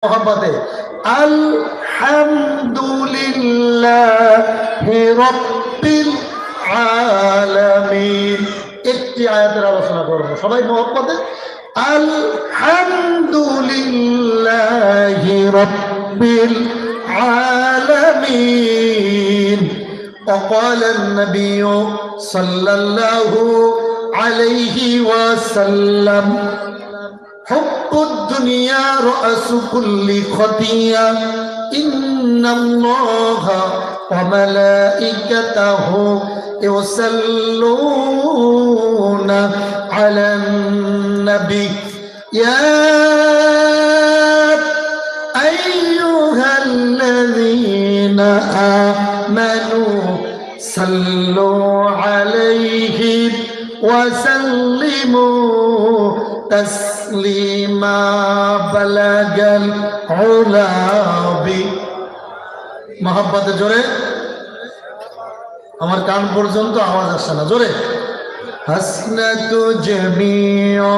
মোহাম্মদে আলহামদুলিল্লাহি রাব্বিল আলামিন একটি আয়াতের আলোচনা করব সবাই মোহাম্মদে আলহামদুলিল্লাহি রাব্বিল আলামিন وقال النبي صلى الله عليه وسلم حب الدنيا رأس كل خطيئة إن الله وملائكته يصلون على النبي يا أيها الذين آمنوا صلوا عليه وسلموا تسليما بلغ العلا محبت জোরে আমার কান পর্যন্ত আওয়াজ আসছে না জোরে হাসনাতু জামিউ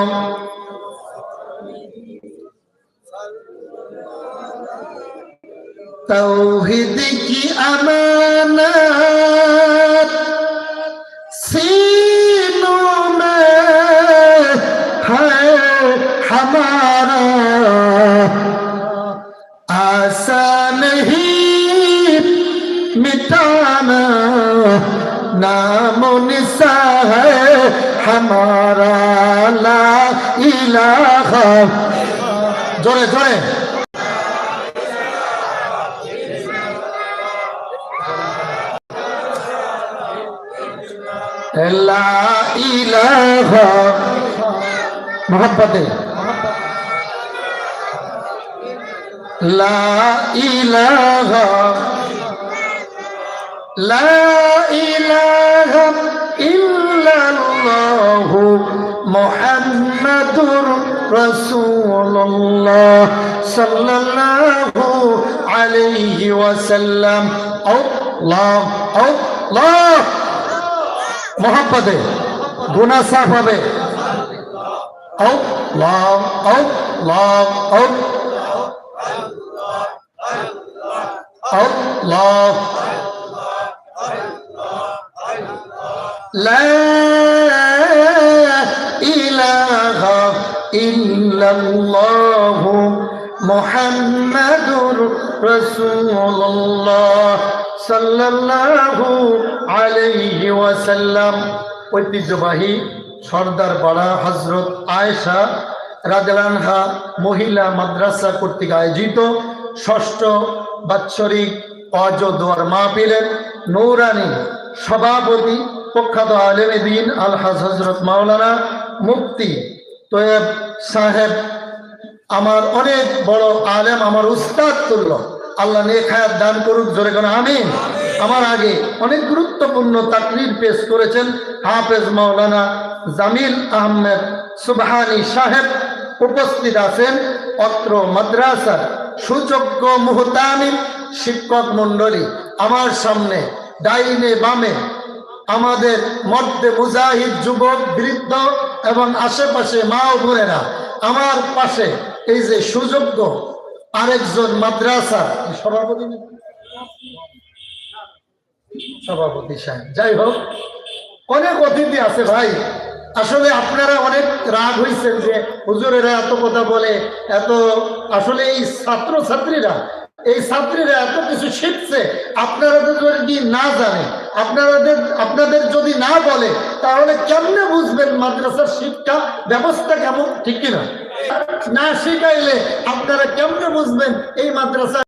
तौहीद की अमानत सीनों में है हमारा आसान ही मिटाना नामो निसा है हमारा ला इलाहा जोरे जोरे ला इलाहा मोहब्बत ला इलाहा इल्लल्लाहु मुहम्मदुर रसूलुल्लाह सल्लल्लाहु अलैहि वसल्लम अल्लाह अल्लाह मोहब्बते गुना साफ হবে अल्लाह अल्लाह अल्लाह ला इलाहा इल्लल्लाह मुहम्मदुर रसूलुल्लाह সাল্লাল্লাহু আলাইহি ওয়াসাল্লাম ঐতিহ্যবাহী সর্দার পাড়া হযরত আয়েশা রাদিয়াল্লাহু আনহা মহিলা মাদ্রাসা কর্তৃক আয়োজিত ষষ্ঠ বাৎসরিক ওয়াজ ও দোয়ার মাহফিলের নূরানী সভাপতি প্রখ্যাত আলেমে দ্বীন আলহাজ হযরত মাওলানা মুফতি তৈয়ব সাহেব আমার অনেক বড় আলেম আমার উস্তাদ তুল্য আল্লাহ নেক হায়াত দান করুক জোরে কোন আমিন আমার আগে অনেক গুরুত্বপূর্ণ তাকরীর পেশ করেছেন হাফেজ মাওলানা জামিল আহমেদ সুবহানী সাহেব উপস্থিত আছেন অত্র মাদ্রাসার সুযোগ্য মুহতামিম শিক্ষক মণ্ডলী আমার সামনে ডাইনে বামে আমাদের মধ্যে মুজাহিদ যুবক বৃদ্ধ এবং আশেপাশে মা ও বোনেরা আমার পাশে এই যে সুযোগ্য আরেকজন মাদ্রাসা সভাপতি সাহেব যাই হোক অনেক অতিথি আছে ভাই আসলে আপনারা অনেক রাগ হয়েছেন যে হুজুরেরা এত কথা বলে এত আসলে এই ছাত্রীরা এত কিছু শিখছে আপনারা যদি না জানে আপনাদের যদি না বলে তাহলে কেমনে বুঝবেন মাদ্রাসার শিক্ষা ব্যবস্থা কেমন ঠিক কিনা না শিখাইলে আপনারা কেমনে বুঝবেন এই মাদ্রাসা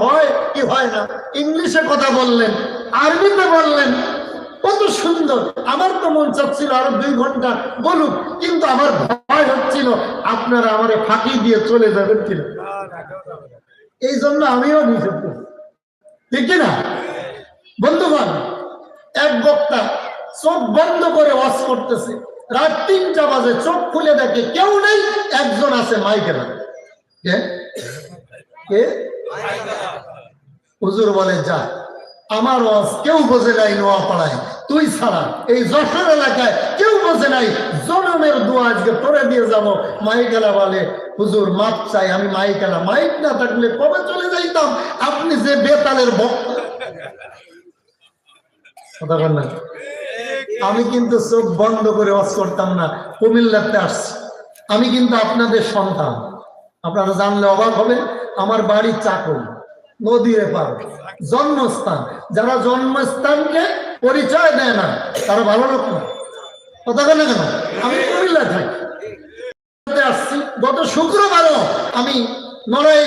হয় কি হয় না ইংলিশে কথা বললেন আরবিতে বললেন কত সুন্দর আমার তো মন চাচ্ছিল আরো 2 ঘন্টা বলুক কিন্তু আমার ভয় হচ্ছিল আপনারা আমারে ফাঁকি দিয়ে চলে যাবেন কিনা এই জন্য আমিও নিষেধ করি ঠিক না বন্ধুগণ এক বক্তা চোখ বন্ধ করে ওয়াজ করতেছে রাত 3টা বাজে চোখ খুলে দেখে কেউ নেই একজন আছে মাইকে না কে হুজুর বলে যা আমার ওয়াজ কেউ বোঝে নাই নোয়াপাড়ায় তুই ছাড়া এই যশোর এলাকায় কেউ বোঝে নাই। জনমের দোয়া আজকে তোরে দিয়ে যাবো। মাইকেলা বলে হুজুর মাপ চাই, আমি মাইকেলা, মাইক না থাকলে কবে চলে যাইতাম। আপনি যে বেতালের ভক্ত, কথা বল না। আমি কিন্তু চোখ বন্ধ করে ওয়াজ করতাম না, কুমিল্লাতে আসছি। আমি কিন্তু আপনাদের সন্তান, আপনারা জানলে অবাক হবেন। আমার বাড়ি চাকরি, নদীর এপার, জন্মস্থান। যারা জন্মস্থানকে পরিচয় দেয় না তারা ভালো লোক না, কথা বলে কেন। আমি কুমিল্লায় থাকি, আসছি। গত শুক্রবারও আমি নড়াই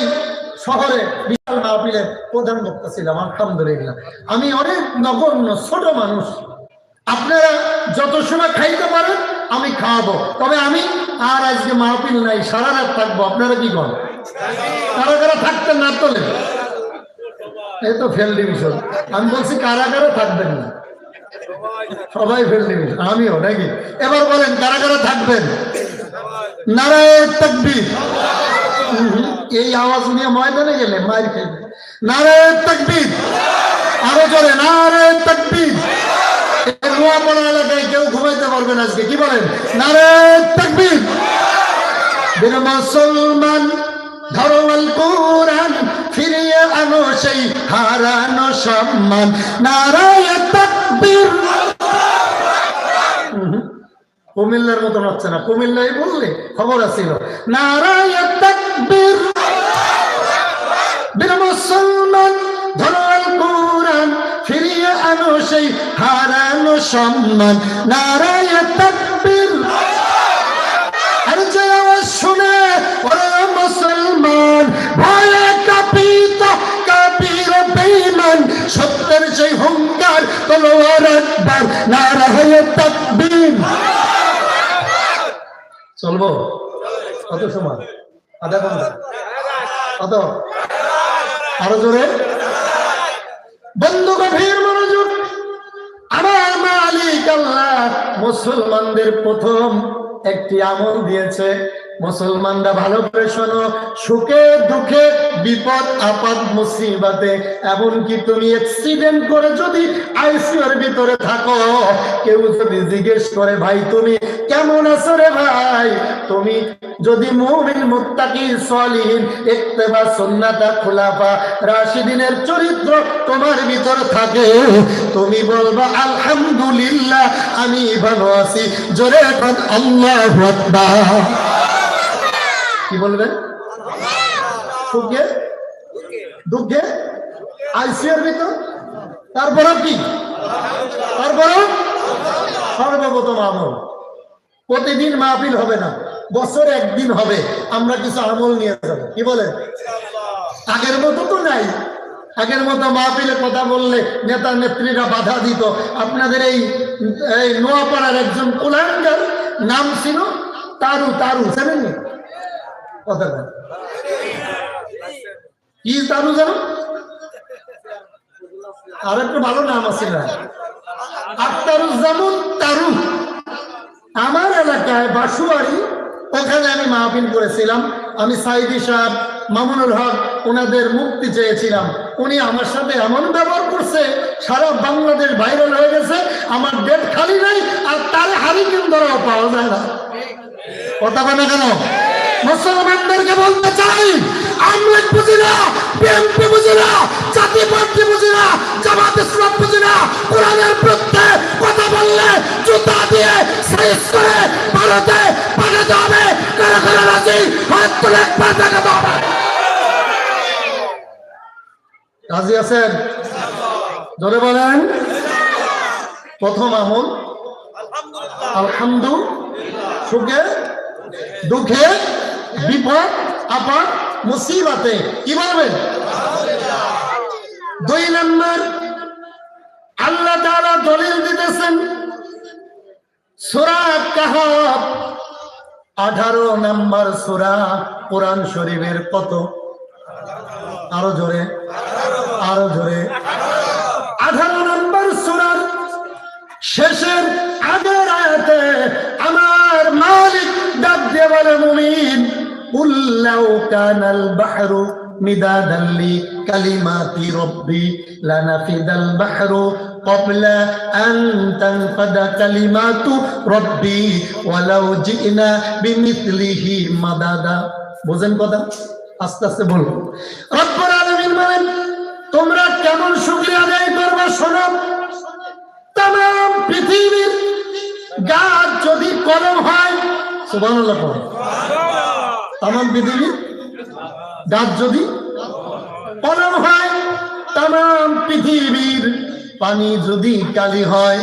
শহরে বিশাল মাহফিলের প্রধান বক্তা ছিলাম। আলহামদুলিল্লাহ, আমি অনেক নগণ্য ছোট মানুষ। আপনারা যত সময় খাইতে পারেন আমি খাওয়াবো, তবে আমি আর আজকে মাহফিল নাই, সারা রাত থাকবো। আপনারা কি করেন? কারা কারা থাকতেন না তোলেন? এই তো ফেল ডিভিশন। আমি বলছি কারা কারা থাকবেন না? সবাই ফেল ডিভিশন, আমিও নাকি। এবার বলেন কারা কারা থাকবেন? নারায়ে তাকবীর। এই আওয়াজ নিয়ে ময়দানে গেলে মার খেলবে। নারায়ে তাকবীর, আরো জোরে নারায়ে তাকবীর। নোয়াপাড়া এলাকায় কেউ ঘুমাইতে পারবেন আজকে, কি বলেন? নারায়ে তাকবীর। বীর মুসলমান ধরো আল কোরআন, ফিরিয়ে আনো সেই হারানো সম্মান। নারায়ে তাকবীর। কুমিল্লার মতন হচ্ছে না, কুমিল্লাই বললে খবর আছিল। নারায়ে তাকবীর। বীর মুসলমান ধরো আল কোরআন, ফিরিয়ে আনো সেই হারানো সম্মান। নারায়ে তাকবীর। আর যে আওয়াজ শুনে ওরে মুসলমান, ভয়ে কাঁপিত কাফির বেঈমান, সত্যের সেই হুঙ্কার তলোয়ার একবার। নারায়ে তাকবীর। চলবো? কত সময়? আধা ঘন্টা? কত? আরো জোরে বন্ধু, গভীর মনোযোগ। আমার মালিক আল্লাহ মুসলমানদের প্রথম একটি আমল দিয়েছে। মুসলমানরা ভালো করে শোনো, সুখে দুঃখে বিপদ আপদ মুসিবতে, এমনকি তুমি অ্যাক্সিডেন্ট করে যদি আইসিইউর ভিতরে থাকো, কেউ যদি জিজ্ঞেস করে ভাই তুমি কেমন আছো রে ভাই, তুমি যদি মুমিন মুত্তাকি সলিহিন ইত্তেবা সুন্নাত খুলাফা রাশিদিনের চরিত্র তোমার ভিতরে থাকে, তুমি বলবা আলহামদুলিল্লাহ আমি ভালো আছি। জোরে বল আল্লাহু আকবার। কি বলবেন? সুখে দুঃখে আইসিইউর ভিতর, তারপরে কি? তারপরে সর্বপ্রথম আমল। প্রতিদিন মাহফিল হবে না, বছরে একদিন হবে। আমরা কিছু আমল নিয়ে যাবো, কি বলে? আগের মতো তো নাই। আগের মতো মাহফিলে কথা বললে নেতা নেত্রীরা বাধা দিত। আপনাদের এই নোয়াপাড়ার একজন কুলাঙ্গার নাম ছিল তারু। তারু জানেননি? কথা কি তারু জানো? আর একটু ভালো নাম আছে না, আখতারুজ্জামান তারু। আমার এলাকায় বাসুয়ারি, ওখানে আমি মাহফিল করেছিলাম। আমি সাইদি সাহেব, মামুনুল হক, ওনাদের মুক্তি চেয়েছিলাম। উনি আমার সাথে এমন ব্যবহার করছে, সারা বাংলাদেশ ভাইরাল হয়ে গেছে। আমার ডেট খালি নাই, আর তার হারিকেন ধরাও পাওয়া যায় না। কথা বলে কেন? মুসলমানদেরকে বলতে চাই, আমরা বুঝি না, বিএনপি বুঝি না, জাতীয় পার্টি বুঝি না, জামাত ইসলাম বুঝি না। কোরআনের বিরুদ্ধে কথা বললে জুতা দিয়ে সাইজ করে ভারতে পাঠাতে হবে। কারা কারা রাজি? হাত তুলে একবার দেখাতে হবে। রাজি আছেন? জোরে বলেন। প্রথম আমল আলহামদুলিল্লাহ, সুখে দুঃখে বিপদ আপদ মুসিবতে কি বলবেন? দুই নম্বর, আল্লাহ তাআলা দলিল দিতেছেন সূরা কাহফ 18 নম্বর সূরা কোরআন শরীফের। কত? আরো জোরে, আরো জোরে। 18 নম্বর সূরার শেষের আগের আয়াতে আমার মালিক ডাক দিয়ে বলে মুমিন, কুল লাউ কানাল বাহরু মিদাদান লি কালিমাতি রাব্বি লানাফিদাল বাহরু ক্বাবলা আন তানফাদা কালিমাতু রাব্বি ওয়ালাউ জিনা বিমিথলিহি মাদাদা। বুঝেন কথা? আস্তে আস্তে বলবো। রব্বুল আলামিন বলেন, তোমরা কেমন শুকরিয়া আদায় করবে শোনো। তামাম পৃথিবীর গাছ যদি কলম হয়, সুবহানাল্লাহ পড়ো। তামাম পৃথিবীর গাছ যদি কলম হয়, তামাম পৃথিবীর পানি যদি কালি হয়,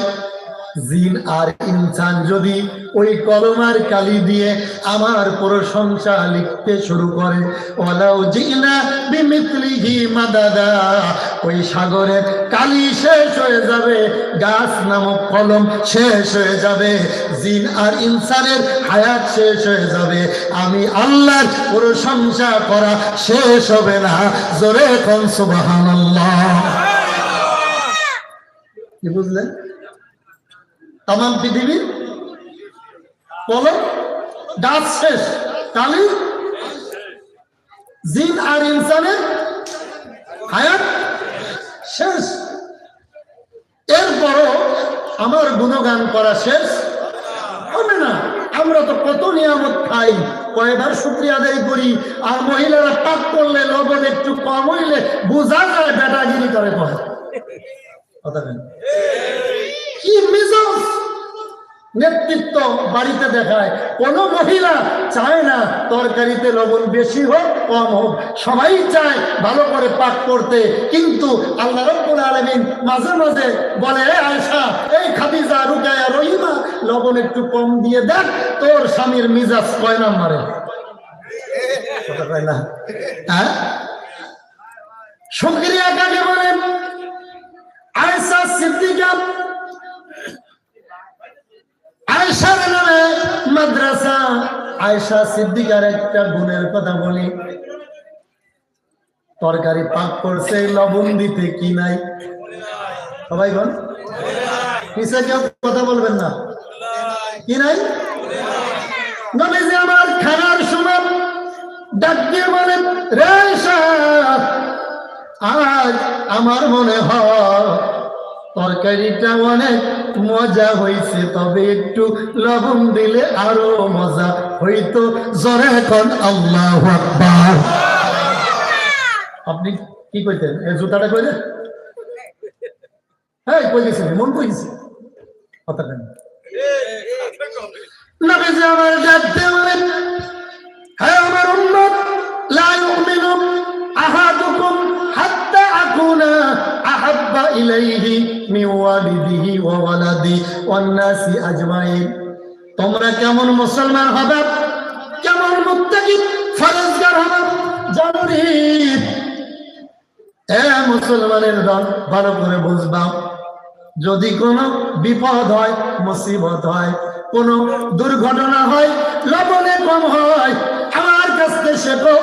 জিন আর ইনসান যদি ওই কলম আর কালি দিয়ে আমার প্রশংসা লিখতে শুরু করে, ওয়ালাউ জিনা বিমিথলিহি মাদাদা, ওই সাগরের কালি শেষ হয়ে যাবে, গাছ নামক কলম শেষ হয়ে যাবে, জিন আর ইনসানের হায়াত শেষ হয়ে যাবে, আমি আল্লাহর প্রশংসা করা শেষ হবে না। জোরে কোন সুবহানাল্লাহ। কি বুঝলেন? তামাম পৃথিবীর কলম গাছ শেষ, কালি, জিন আর ইনসানের হায়াত শেষ। এরপরও আমার গুণগান করা শেষ হবে না। আমরা তো কত নিয়ামত খাই, কয়বার শুকরিয়া আদায় করি। আর মহিলারা পাক করলে লবণ একটু কম হইলে বোঝা যায় বেটাগিরি করে কয় কথা কেন? কি মেজাজ নেতৃত্ব বাড়িতে দেখায়। কোন মহিলা চায় না তরকারিতে লবণ বেশি হোক কম হোক, সবাই চায় ভালো করে পাক করতে। কিন্তু আল্লাহ রাব্বুল আলামিন মাঝে মাঝে বলে, আয়েশা, এই খাদিজা, রুকায়া, রহিমা, লবণ একটু কম দিয়ে দেখ, তোর স্বামীর মিজাজ কয় নাম্বারে। কথা কয় না? হ্যাঁ, শুকরিয়া কাকে বলেন? আয়েশা সিদ্দিকা, আয়েশার নামে মাদ্রাসা। আয়েশা সিদ্দিকার একটা গুণের কথা বলি। তরকারি পাক করছে, লবণ দিতে কি নাই? সবাই বল, পিছে কেউ কথা বলবেন না। কি নাই? নবীজি আমার খানার সময় ডাক দিয়ে বলেন, রে আয়েশা, আজ আমার মনে হয় তরকারিটা অনেক মজা হয়েছে, তবে একটু লবণ দিলে আরো মজা হইতো। জোরে এখন আল্লাহু আকবার। আপনি কি কইতেন? এই জুতাটা কইলে হ্যাঁ কই গেছে, মন কই গেছে কথা কেন? নবীজি আমার ডাকতে বলেন, হ্যাঁ আমার উম্মত, লা ইউমিনু আহাদুকুম হাত্তা আকুনা আহাব্বা ইলাইহি মিন ওয়ালিদিহি ওয়া ওয়ালাদি ওয়ান নাসি আজমাইন। তোমরা কেমন মুসলমান হবে, কেমন মুত্তাকি ফরজগার হবে জানো রে? এ মুসলমানের দল, ভালো করে বুঝবা, যদি কোনো বিপদ হয়, মুসিবত হয়, কোনো দুর্ঘটনা হয়, লবণে কম হয়, আমার কাছ থেকে শেখো।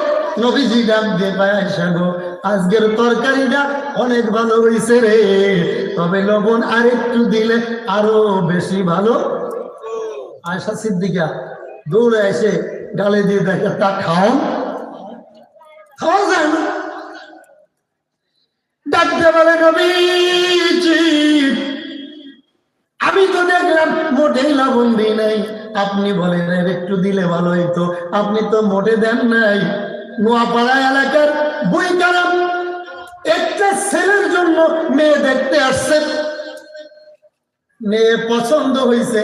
নবীজি ডাক দিয়ে পায়, আয়েশা গো, আজকের তরকারিটা অনেক ভালো হয়েছে রে, তবে লবণ আর একটু দিলে আরো বেশি ভালো। আয়েশা সিদ্দিকা দৌড়ে এসে গালে দিয়ে দেখে, তা খাওয়া যায় না। ডাকতে বলে, নবীজি আমি তো দেখলাম মোটেই লবণ দিই নাই, আপনি বলেন একটু দিলে ভালো হইতো, আপনি তো মোটে দেন নাই। নোয়াপাড়া এলাকার বই কালাম একটা ছেলের জন্য মেয়ে দেখতে আসছে, মেয়ে পছন্দ হয়েছে,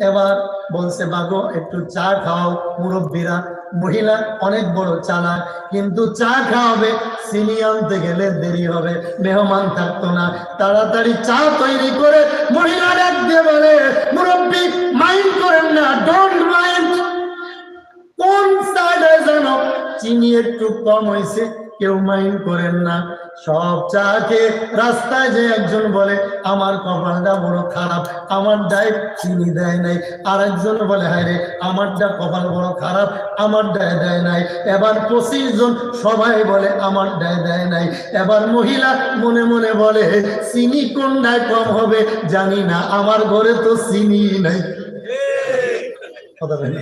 এবার বলছে, বাগো একটু চা খাও। মুরব্বীরা, মহিলা অনেক বড় চালাক, কিন্তু চা খাওয়াবে, চিনি আনতে গেলে দেরি হবে, মেহমান থাকতো না, তাড়াতাড়ি চা তৈরি করে মহিলা ডাক দিয়ে বলে, মুরব্বী মাইন্ড করেন না, ডোন্ট মাইন্ড। কোন সাইডে জানো চিনি একটু কম হয়েছে, কেউ মাইন্ড করেন না। সব চা খেয়ে রাস্তায় যে একজন বলে, আমার কপালটা বড় খারাপ, আমার ডায় চিনি দেয় নাই। আর একজন বলে, হায় রে আমারটা কপাল বড় খারাপ, আমার ডায় দেয় নাই। এবার 25 জন সবাই বলে আমার ডায় দেয় নাই। এবার মহিলা মনে মনে বলে, চিনি কোন ডায় কম হবে জানি না, আমার ঘরে তো চিনি নাই। কথা বলে,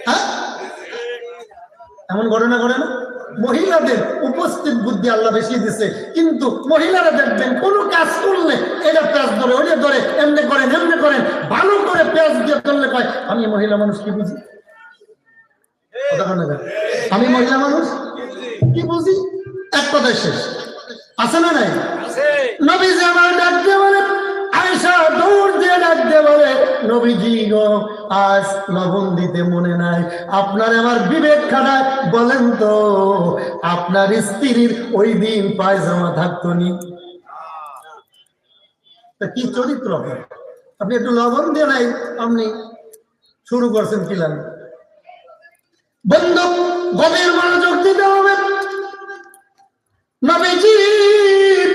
হ্যাঁ এমন ঘটনা ঘটে না? মহিলাদের উপস্থিত বুদ্ধি আল্লাহ বেশি দিছে, কিন্তু মহিলারা দেখবেন কোন কাজ করলে এটা পেঁয়াজ ধরে, ওটা ধরে, এমনি করেন এমনি করেন, ভালো করে পেঁয়াজ দিয়ে করলে কয় আমি মহিলা মানুষ কি বুঝি। আমি মহিলা মানুষ কি বুঝি, এক কথায় শেষ। আছে না নাই? নবীজি আমার ডাক দিয়ে বলে, আয়েশা দৌড় দিয়ে ডাক দিয়ে বলে, নবীজি গো আজ লবণ দিতে মনে নাই, আপনার আমার বিবেক খাটায় বলেন তো আপনার স্ত্রীর ওই দিন পায়জামা থাকতো নি? কি চরিত্র আপনি একটু লবণ দিয়ে নাই আপনি শুরু করছেন কি লাগে। বন্ধু গভীর মনোযোগ দিতে হবে। নবীজির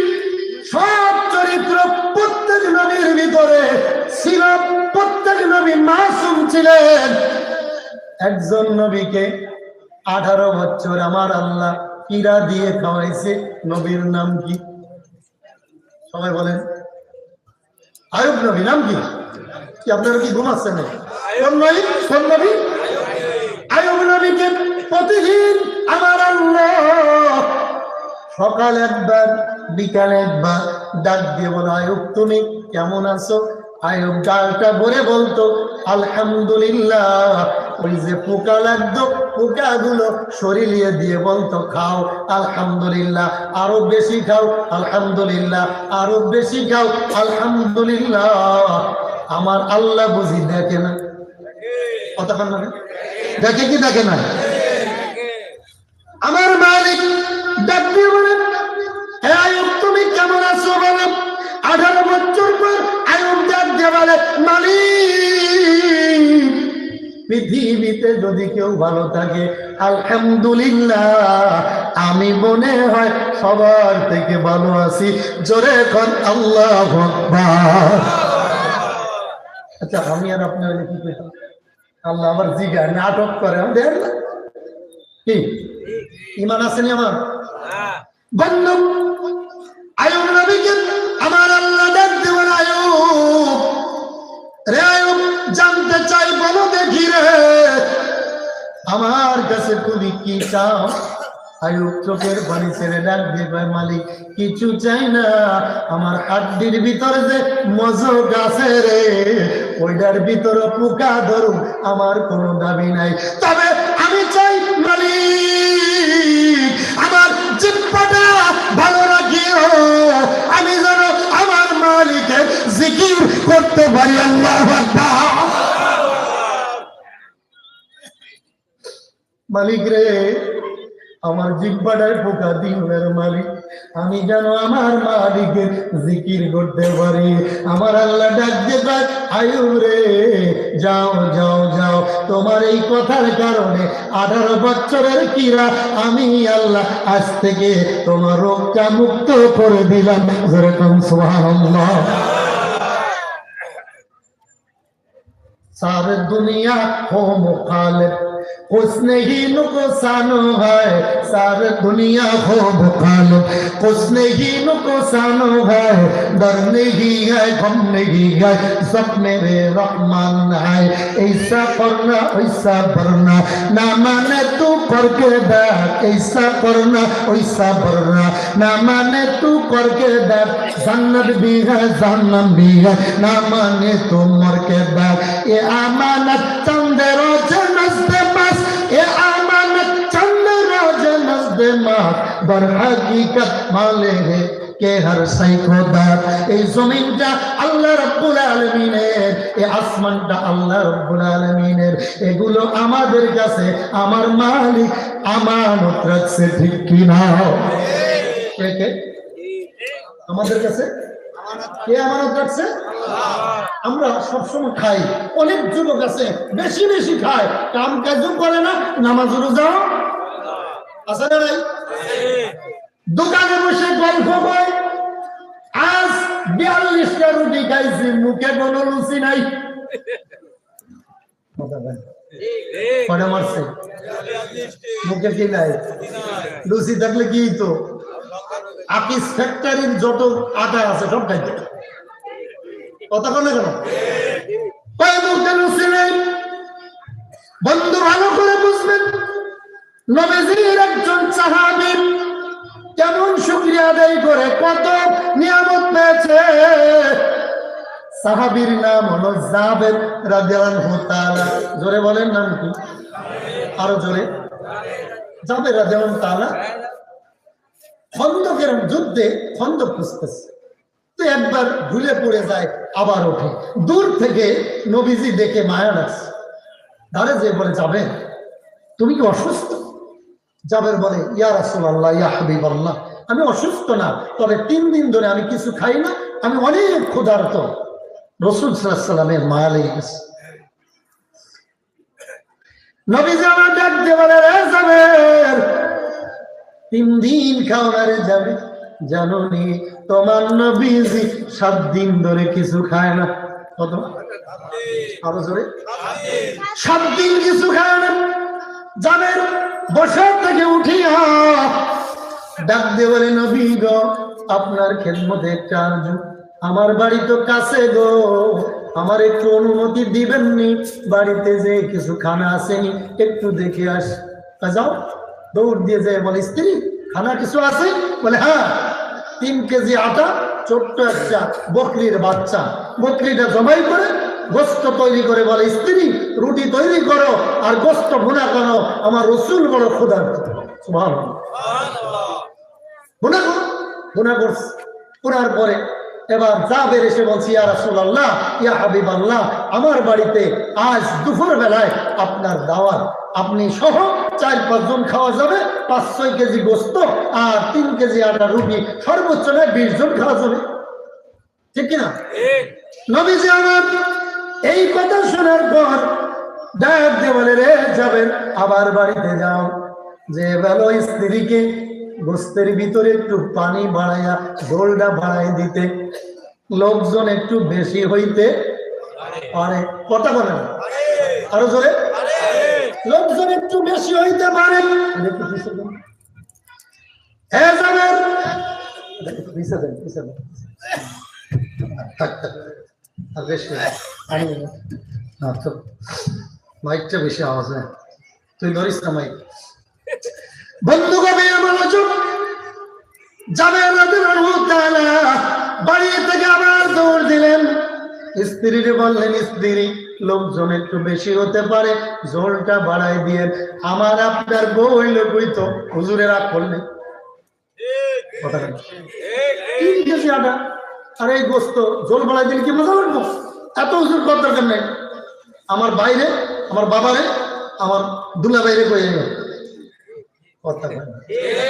সব চরিত্র প্রত্যেক নবীর ভিতরে ছিল, প্রত্যেক নবী মাসুম ছিলেন। একজন নবীকে 18 বছর আমার আল্লাহ কিরা দিয়ে খাওয়াইছে, নবীর নাম কি? সবাই বলেন। আয়ুব নবী। নাম কি? আপনারা কি ঘুমাচ্ছেন? কোন নবী? আয়ুব নবীকে প্রতিদিন আমার আল্লাহ সকাল একবার বিকাল একবার ডাক দিয়ে বলো, আয়ুব তুমি কেমন আছো? আয়ুব ডালটা ভরে বলতো আলহামদুলিল্লাহ। ওই যে পোকা লাগতো পোকাগুলো শরীরে দিয়ে বলতো খাও আলহামদুলিল্লাহ, আরো বেশি খাও আলহামদুলিল্লাহ, আরো বেশি খাও আলহামদুলিল্লাহ। আমার আল্লাহ বুঝি দেখে না? কথা বল না, দেখে কি দেখে না? আমার মালিক ডাক দিয়ে বলে, হে আয়ুব তুমি কেমন আছো বলো। 18 বছর পর আয়ুব ডাক দিয়ে বলে, মালিক পৃথিবীতে যদি কেউ ভালো থাকে আলহামদুলিল্লাহ, আমি মনে হয় সবার থেকে ভালো আছি। জোরে কর আল্লাহু আকবার। আচ্ছা আমি আর আপনি কি কইতাম? আল্লাহ আবার জিগায় নাটক করে, দেখেন না কি ইমান আসেনি আমার বন্ধু। আয়ুব নবীকে আমার আল্লাহ ডাক দেবেন, আয়ুব রে আয়ুব জানতে চাই বলো দেখি রে আমার কাছে তুমি কি চাও? আয়ুব চোখের পানি ছেড়ে ডাক দিয়ে কয়, মালিক কিছু চাই না, আমার হাড্ডির ভিতরে যে মজক আছে রে ওইটার ভিতরে পোকা ধরুন, আমার কোনো দাবি নাই। তবে আমি চাই মালিক আমার জিহ্বাটা ভালো রাখিও, আমি যেন আমার মালিকের জিকির করতে পারি। আল্লাহু আকবার। মালিক রে আমার জিহ্বাটায় পোকা দিও না মালিক, আমি যেন আমার মালিকের জিকির করতে পারি। আমার আল্লাহ ডাক দিয়ে আয়ুব রে যাও যাও যাও, তোমার এই কথার কারণে 18 বছরের কিরা আমি আল্লাহ আজ থেকে তোমার রোগটা মুক্ত করে দিলাম। যেরকম সুবহানাল্লাহ। सारी दुनिया हो मुखालिफ कुछ नहीं नुकसान है, सारी दुनिया हो मुखालिफ कुछ नहीं नुकसान है, डर नहीं है गम नहीं है सब मेरे रहमान है। ऐसा करना वैसा भरना ना माने तू करके देख, ऐसा करना वैसा भरना ना माने तू करके देख, जन्नत भी है जहन्नम भी है ना माने तू मर के देख। ये अमानत चंद रोज नज़्द मस्त, ये अमानत चंद रोज नज़्द मस्त, बर हकीकत माले है के हर सही खुदार। এই জমিনটা আল্লাহ রাব্বুল আলামিনের, এই আসমানটা আল্লাহ রাব্বুল আলামিনের, এগুলো আমাদের কাছে আমার মালিক আমানত রাখছে, ঠিক কি না? কে আমাদের কাছে কে আমানত রাখছে? আমরা সবসময় খাই, অনেক যুবক আছে বেশি বেশি খায়, কাম কাজও করে না, নামাজও রোজাও আছে না নাই? দোকানে বসে গল্প করে, আজ 42টা রুটি খাইছি, মুখে কোনো রুচি নাই। কটা মারছে? মুখে কি নাই? রুচি থাকলে কি তো আকিস ফ্যাক্টরির যত আটা আছে সব খাইতে। কথা বলে কেন? মুখে রুচি নেই। বন্ধু ভালো করে বুঝবেন, নবীজির একজন সাহাবী কেমন শুকরিয়া আদায় করে কত নিয়ামত পেয়েছে। সাহাবীর নাম হলো জাবের রাদিয়াল্লাহু তাআলা। জোরে বলেন নাম কি? আরো জোরে। জাবের রাদিয়াল্লাহু তাআলা খন্দকের যুদ্ধে খন্দক খুঁজতেছে, তো একবার ভুলে পড়ে যায়, আবার ওঠে। দূর থেকে নবীজি দেখে মায়া লাগছে, ধারে যে বলে, যাবেন তুমি কি অসুস্থ? জাবের বলে, ইয়া রাসূলুল্লাহ, ইয়া হাবিবাল্লাহ, আমি অসুস্থ না, তবে 3 দিন ধরে আমি কিছু খাই না, আমি অনেক ক্ষুধার্ত। রাসূল সাল্লাল্লাহু আলাইহি ওয়াসাল্লামের মায়া লেগে গেছে। নবীজি আমার ডাক দিয়ে বলে, রে জাবের, 3 দিন খাও না রে জাবের, জানো নি তোমার নবীজি 7 দিন ধরে কিছু খায় না। কত? আরো জোরে। 7 দিন কিছু খায় না। জাবের বসা থেকে উঠিয়া ডাক দিয়ে বলে, নবী গো, আপনার খেদমতে একটা আরজু, আমার বাড়ি তো কাছে গো, আমার একটু অনুমতি দিবেননি? বাড়িতে যে কিছু খানা আসেনি, একটু দেখে আস। যাও, দৌড় দিয়ে যায় বলে, স্ত্রী খানা কিছু আছে? বলে, হ্যাঁ, 3 কেজি আটা, ছোট্ট একটা বকরির বাচ্চা, বকরিটা জবাই করে গোস্ত তৈরি করে বলে, স্ত্রী রুটি তৈরি করো আর গোস্ত ভুনা করো, আমার রাসূল বড় ক্ষুধার্ত। সুবহানাল্লাহ। ভুনা করো, ভুনা করছে। পুরার পরে এবার জাবের এসে বলছি, ইয়া রাসূলুল্লাহ, ইয়া হাবিবাল্লাহ, আমার বাড়িতে আজ দুপুর বেলায় আপনার দাওয়াত, আপনি সহ 4-5 জন খাওয়া যাবে, 5-6 কেজি গোস্ত আর 3 কেজি আটা রুটি, সর্বোচ্চ না 20 জন খাওয়া যাবে। ঠিক কিনা? নবীজি আমার এই কথা শোনার পর ডাক দিয়ে বলে, রে যাবেন, আবার বাড়িতে যাও, যে বলো স্ত্রীকে গোস্তের ভিতরে একটু পানি বাড়াইয়া ঝোলটা বাড়াই দিতে, লোকজন একটু বেশি হইতে পারে। কথা বলে না, আরো জোরে। লোকজন একটু বেশি হইতে পারে। মাইকটা বেশি আওয়াজ নেই, তুই ধরিস না মাইক। বন্ধুগণ, জাবের রাদিয়াল্লাহু তাআলা বাড়ি থেকে আবার দৌড় দিলেন, স্ত্রীকে বললেন, স্ত্রী লোকজন একটু বেশি হতে পারে, ঝোলটা বাড়াই দিয়ে। আমার আপনার বউ হইল কই তো হুজুরে রাগ করলেন, 3 কেজি আটা আর এই গোস্ত ঝোল বাড়াই দিলে কি মজা লাগবো? এত হুজুর কর দরকার নেই। আমার বাইরে, আমার বাবারে, আমার দুলা বাইরে কয়ে গেল কথা,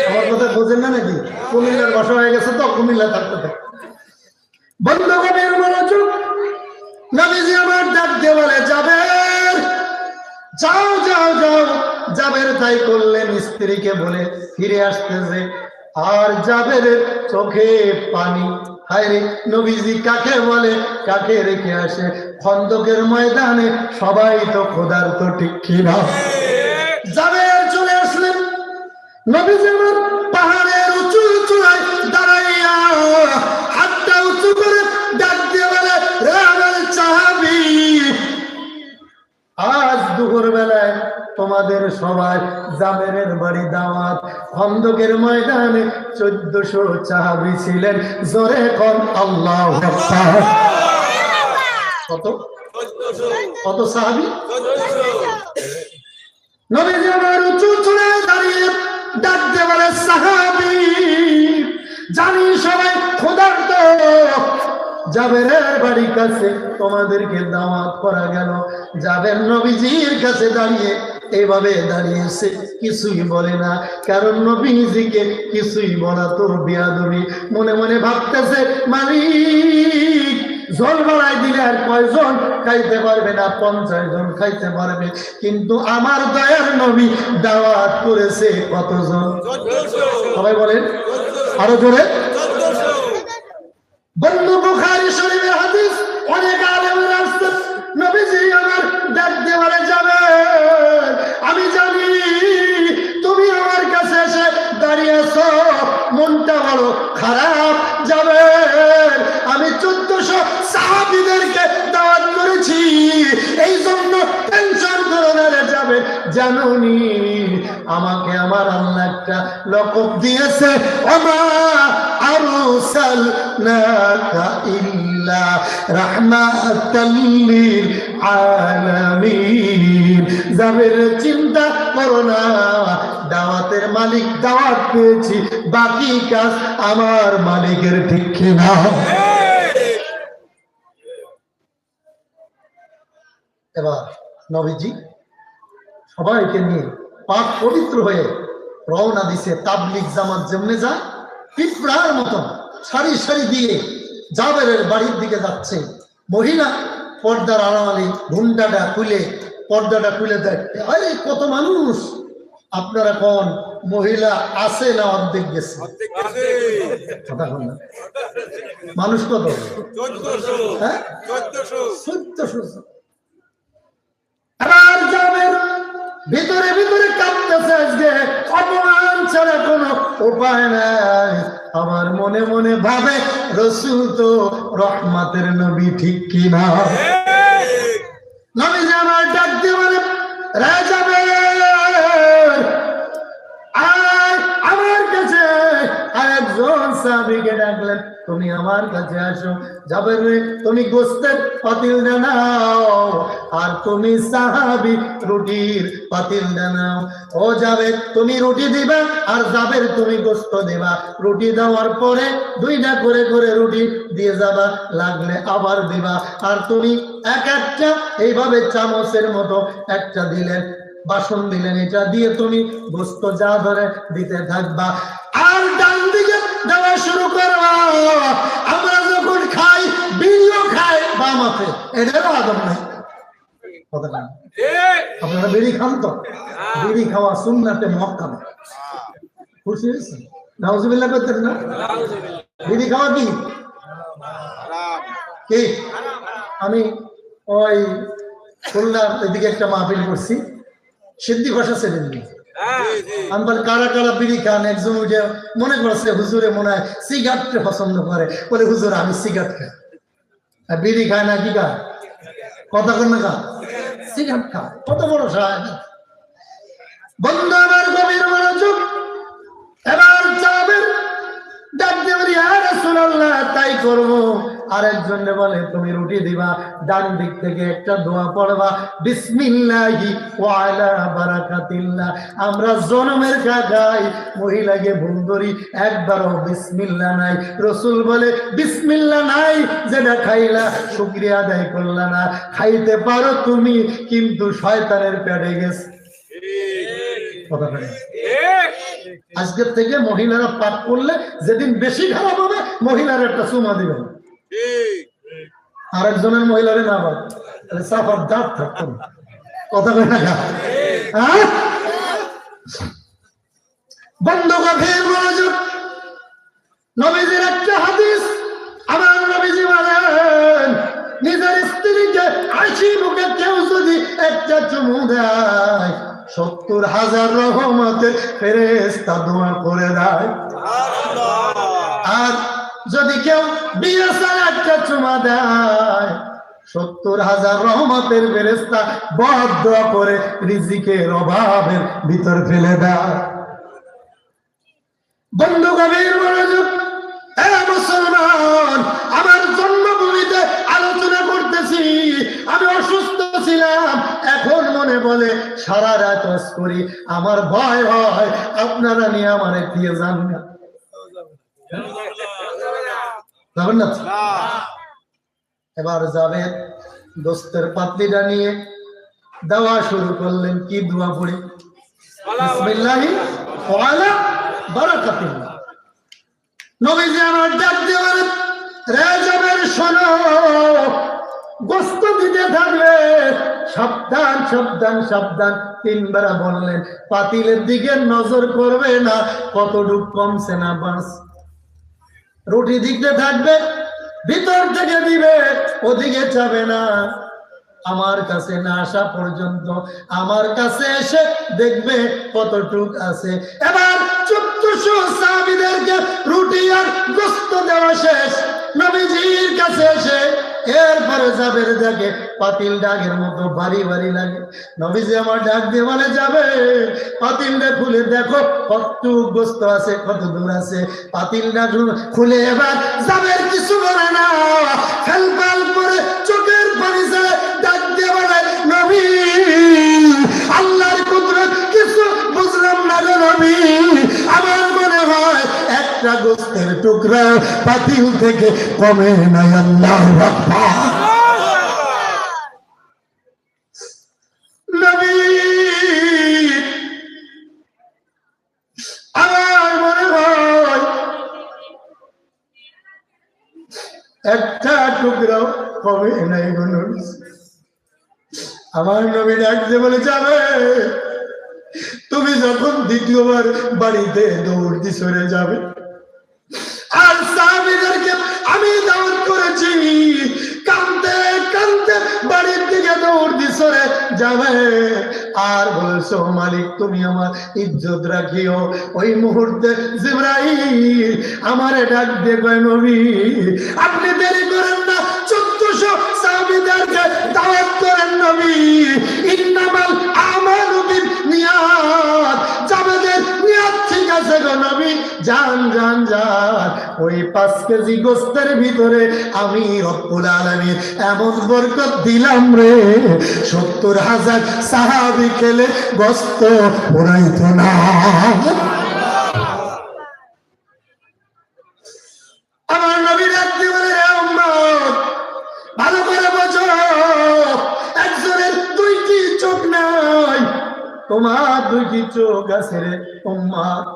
আমার কথা বোঝেন না নাকি? কুমিল্লার বাসা হয়ে গেছে তো, কুমিল্লা থাকতে থাকে। বন্ধুগণের মনোযোগ, নবীজি আমার ডাক দিয়ে বলে, জাবের যাও যাও যাও। জাবের তাই করলেন, স্ত্রীকে বলে ফিরে আসতেছে, আর জাবের চোখে পানি। হায়রে, নবীজি কাকে বলে, কাকে রেখে আসে? খন্দকের ময়দানে সবাই তো ক্ষুধার্ত, ঠিক কিনা? জাবের চলে আসলেন, নবীজি আমার পাহাড়ের উঁচু চূড়ায় দাঁড়াইয়া হাতটা উঁচু করে ডাক দিয়ে বলে, রে আমার সাহাবী, আজ দুপুর বেলায় তোমাদের সবাই জাবেরের বাড়ি দাওয়াত। খন্দকের ময়দানে 1400 সাহাবী ছিলেন। জোরে কোন আল্লাহু আকবার। কত? কত সাহাবী? 1400। নবীজি আমার উঁচু চূড়ায় দাঁড়িয়ে ডাক দিয়ে বলে, সাহাবী, জানি সবাই ক্ষুধার্ত, জাবেরের বাড়ির কাছে তোমাদেরকে দাওয়াত করা গেল। জাবের নবীজির কাছে দাঁড়িয়ে এইভাবে দাঁড়িয়েছে, কিছুই বলে না, কারণ নবীজিকে কিছুই বলা তো বেয়াদবি। মনে মনে ভাবতেছে, মালিক ঝোল বাড়াই দিলে আর কয়জন খাইতে পারবে? না 50 জন খাইতে পারবে, কিন্তু আমার দয়ার নবী দাওয়াত করেছে কতজন? সবাই বলেন আরো জোরে। বন্ধু, বুখারী শরীফের হাদিস, অনেক আলেমের আসছে, নবীজি আমার ডাক দিয়ে বলে, যাবে, আমি জানি তুমি আমার কাছে এসে দাঁড়িয়েছো, মনটা বড় খারাপ। যাবে, আমি 1400 সাহাবীদেরকে দাওয়াত করেছি, এই জন্য টেনশন করো না রে যাবে, জানুনি আমাকে আমার আল্লাহ একটা লকব দিয়েছে, ওমা আরসালনাকা ইল্লা রাহমাতাল লিল আলামিন। জাবের চিন্তা করো না, দাওয়াতের মালিক দাওয়াত পেয়েছি, বাকি কাজ আমার মালিকের, ঠিক কিনা? এবার নবীজি সবাইকে নিয়ে পাক পবিত্র হয়ে রওনা দিছে। তাবলিগ জামাত যেমনে যায় পিঁপড়ার মতন সারি সারি দিয়ে জাবেরের বাড়ির দিকে যাচ্ছে। মহিলা পর্দার আড়ালে ঘুমটাটা খুলে দেয়, আরে কত মানুষ! আপনারা কোন মহিলা আছে না অর্ধেক গেছে? মানুষ কত? 1400। আবার যাবেন ভিতরে ভিতরে কাঁপতেছে, আজকে অপমান ছাড়া কোনো উপায় নাই। আমার মনে মনে ভাবে রসুল তো রহমতের নবী, ঠিক কিনা? নবী যে আমার ডাক দিয়ে বলে, রে যাবে আমার কাছে। আরেকজন সাহাবীকে ডাকলেন, তুমি আমার কাছে আসো। যাবে রে, তুমি গোস্তের পাতিলটা নাও, আর তুমি সাহাবী রুটির পাতিলটা নাও। ও যাবে, তুমি রুটি দিবা, আর যাবে তুমি গোস্ত দিবা। রুটি দেওয়ার পরে 2টা করে করে রুটি দিয়ে যাবা, লাগলে আবার দিবা। আর তুমি এক একটা এইভাবে চামচের মতো একটা দিলেন, বাসন দিলেন, এটা দিয়ে তুমি গোস্ত যা ধরে দিতে থাকবা। আর ডান দিকে দেওয়া শুরু করবা। আমরা যখন খাই বিড়িও খাই বাম হাতে, এটারও আদব নাই। আপনারা বিড়ি খান তো? বিড়ি খাওয়া সুন্নাতে মুআক্কাদ। খুশি হয়েছেন? নাউজুবিল্লাহ করতেন না? বিড়ি খাওয়া কি? আমি ওই খুলনার এদিকে একটা মাহফিল করছি, সিদ্ধি ঘষা ছেড়ে দিই। আমি বলি, কারা কারা বিড়ি খান? একজন উঠে মনে করছে হুজুরে মনে হয় সিগারেট পছন্দ করে, বলে হুজুর আমি সিগারেট খাই। বিড়ি খায় না কি খায়? কথা কর না, সিগারেট খায়। কত বড় সাহেব! বন্ধু আমার গভীর মনোযোগ। এবার যাবেন ডাক দিয়ে বলি, ইয়া রাসূলুল্লাহ, তাই করবো। আরেকজন বলে, তুমি রুটি দিবা, ডান দিক থেকে একটা দোয়া পড়বা, বিসমিল্লাহি ওয়া আলা বারাকাতিল্লাহ। আমরা জনমের খাই, মহিলাকে ভুল করি, একবারও বিসমিল্লাহ নাই। রাসূল বলে, বিসমিল্লাহ নাই যেটা খাইলা শুকরিয়া আদায় করলা না। খাইতে পারো তুমি, কিন্তু শয়তানের পেটে গেছে। কথা বলে আজকের থেকে মহিলারা পাপ করলে যেদিন বেশি খারাপ হবে, মহিলার একটা চুমা দিবেন, আরেকজনের মহিলারে না বাদ, তাহলে সাফার দাঁত থাকতো। কথা বলে না? বন্ধ গভীর মনোযোগ। নবীজির একটা হাদিস, আমার নবীজি বলেন, নিজের স্ত্রীকে হাসি মুখে কেউ যদি একটা চুমু দেয়, 70,000 রহমতের ফেরেশতা দোয়া করে দেয়। আর যদি কেউ বিয়ে ছাড়া একটা চুমা দেয়, 70,000 রহমতের ফেরেশতা বদ দোয়া করে রিজিকের অভাবের ভিতর ফেলে দেয়। বন্ধু গভীর মনোযোগ। মুসলমান, আমার জন্মভূমিতে আলোচনা করতেছি। আমি অসুস্থ ছিলাম, এখন মনে বলে সারা রাত ওয়াজ করি, আমার ভয় হয় আপনারা নিয়ে আমার দিয়ে যান না। যাবেন না? এবার যাবে দোস্তের পাতলিটা নিয়ে দেওয়া শুরু করলেন। কি দোয়া পড়ি? বিসমিল্লাহি ওয়া আলা বারাকাতিল্লাহ। নবীজি আমার ডাক দিয়ে বলেন, রে জাবের শোনো, গোস্ত দিতে থাকবে, সাবধান সাবধান সাবধান। 3বার বললেন, পাতিলের দিকে নজর করবে না, কতটুক কমছে না বাস। রুটি দিতে থাকবে, ভিতর থেকে দিবে, ওদিকে যাবে না। আমার কাছে না আসা পর্যন্ত, আমার কাছে এসে দেখবে কতটুক আছে। এবার 1400 সাহাবীদেরকে রুটি আর গোস্ত দেওয়া শেষ। নবীজির কাছে এসে এরপরে জাবের দেখে পাতিল ডাকের মতো ভারী ভারী লাগে। নবীজি আমার ডাক দিয়ে বলে, যাবে পাতিলটা খুলে দেখো কতটুকু গোস্ত আছে, কত দূর আছে। পাতিলটা খুলে এবার জাবের কিছু করে না, ফেল ফেল করে চোখের পানি ছেড়ে ডাক দিয়ে বলে, নবী আল্লাহর কুদরত কিছু বুঝলাম না গো নবী, আমার মনে হয় একটা গোস্তের টুকরা পাতিল থেকে কমে নাই। আল্লাহু আকবার। নবী আমার মনে হয় একটা টুকরাও কমে নাই গো নবী। আমার নবী ডাকতে বলে, যাবে তুমি যখন দ্বিতীয়বার বাড়িতে দৌড় দিয়ে সরে যাবে, আর সাহাবীদেরকে আমি দাওয়াত করেছি, কাঁদতে কাঁদতে বাড়ির দিকে দৌড় দিয়ে সরে যাবে আর বলছো, মালিক তুমি আমার ইজ্জত রাখিও। ওই মুহূর্তে জিবরাইল আমারে ডাক দিয়ে কয়, নবী আপনি দেরি করেন না, 1400 সাহাবীদেরকে দাওয়াত করেন নবী। ইন্নামাল আমালু বিন্নিয়াত, যাবেদের নিয়ত ঠিক আছে গো নবী, যান যান যান। ওই 5 কেজি গোস্তের ভিতরে আমি রব্বুল আলামিন এমন বরকত দিলাম রে, 70,000 সাহাবী খেলে গোস্ত পুরাইতো না। আমার নবী ডাক দিয়ে বলে, রে উম্মত ভালো করে বোঝো, একজনের 2টি চোখ নাই, তোমার 2টি চোখ আছে রে উম্মত।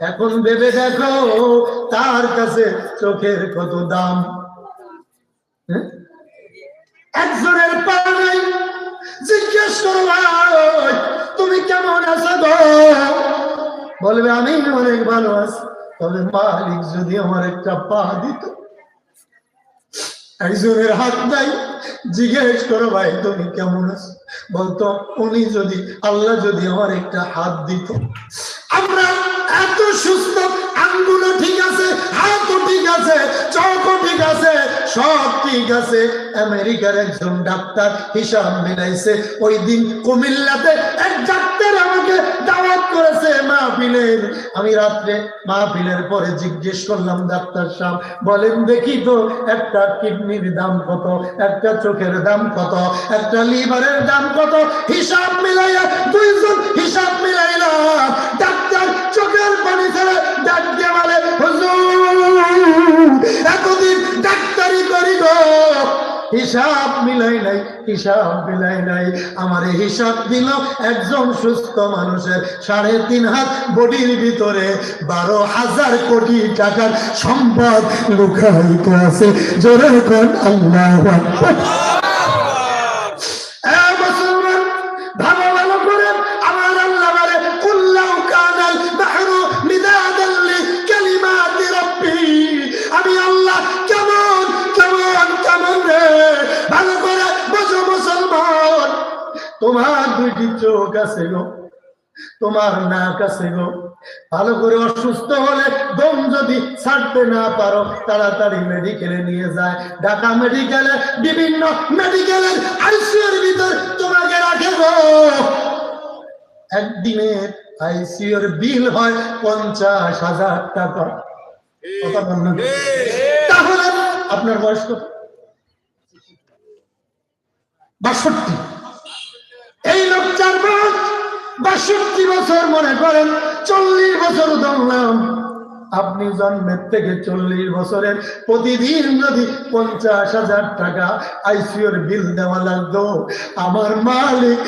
এখন ভেবে দেখো তার কাছে চোখের কত দাম। একজনের পা নাই, জিজ্ঞেস করো ভাই তুমি কেমন আছো গো, বলবে আমি অনেক ভালো আছি, তবে মালিক যদি আমার একটা পা দিত। একজনের হাত নাই, জিজ্ঞেস করো ভাই তুমি কেমন আছো, বলতো উনি যদি আল্লাহ যদি আমার একটা হাত দিত। আমরা এত সুস্থ, আঙ্গুলও ঠিক আছে, হাতও ঠিক আছে, চোখও ঠিক আছে, সব ঠিক আছে। আমেরিকার একজন ডাক্তার হিসাব মিলাইছে, ওই দিন কুমিল্লাতে এক ডাক্তার আমাকে দাওয়াত করেছে মাহফিলের। আমি রাত্রে মাহফিলের পরে জিজ্ঞেস করলাম, ডাক্তার সাহেব বলেন দেখি তো একটা কিডনির দাম কত, একটা চোখের দাম কত, একটা লিভারের দাম কত। হিসাব মিলাইয়া 2 জন হিসাব মিলাইলাম। ডাক্তার চোখের পানি ছেড়ে ডাক দিয়ে বলে, হুজুর এতদিন ডাক্তারি করি গো, হিসাব মিলাই নাই, হিসাব মিলাই নাই। আমার হিসাব দিল একজন সুস্থ মানুষের 3.5 হাত বডির ভিতরে 12,000 কোটি টাকার সম্পদ লুকায়িত আছে। জোরে কোন আল্লাহু আকবার। মুসলমান ভালো ভালো করে আমার আল্লাহ বলে, কুল্লাউ কানাল বাহরু মিদাদাল লিকালিমাতি রাব্বি, আমি আল্লাহ কেমন কেমন কেমন রে, ভালো করে বোঝো মুসলমান। তোমার 2টি চোখ আছে গো, তোমার নাক আছে গো, ভালো করে অসুস্থ হলে দম যদি ছাড়তে না পারো তাড়াতাড়ি মেডিকেলে নিয়ে যায়। ঢাকা মেডিকেলে বিভিন্ন মেডিকেলের আইসিইউর ভিতর তোমাকে রাখে গো। একদিনের আইসিইউর বিল হয় 50,000 টাকা। কথা বলুন, তাহলে আপনার বয়স কত? 62। এই লোকটার বয়স 62 বছর, মনে করেন 40 বছর ধরলাম। আপনি জন্মের থেকে 40 বছরের প্রতিদিন যদি 50,000 টাকা আইসিইউর বিল দেওয়া লাগতো, আমার মালিক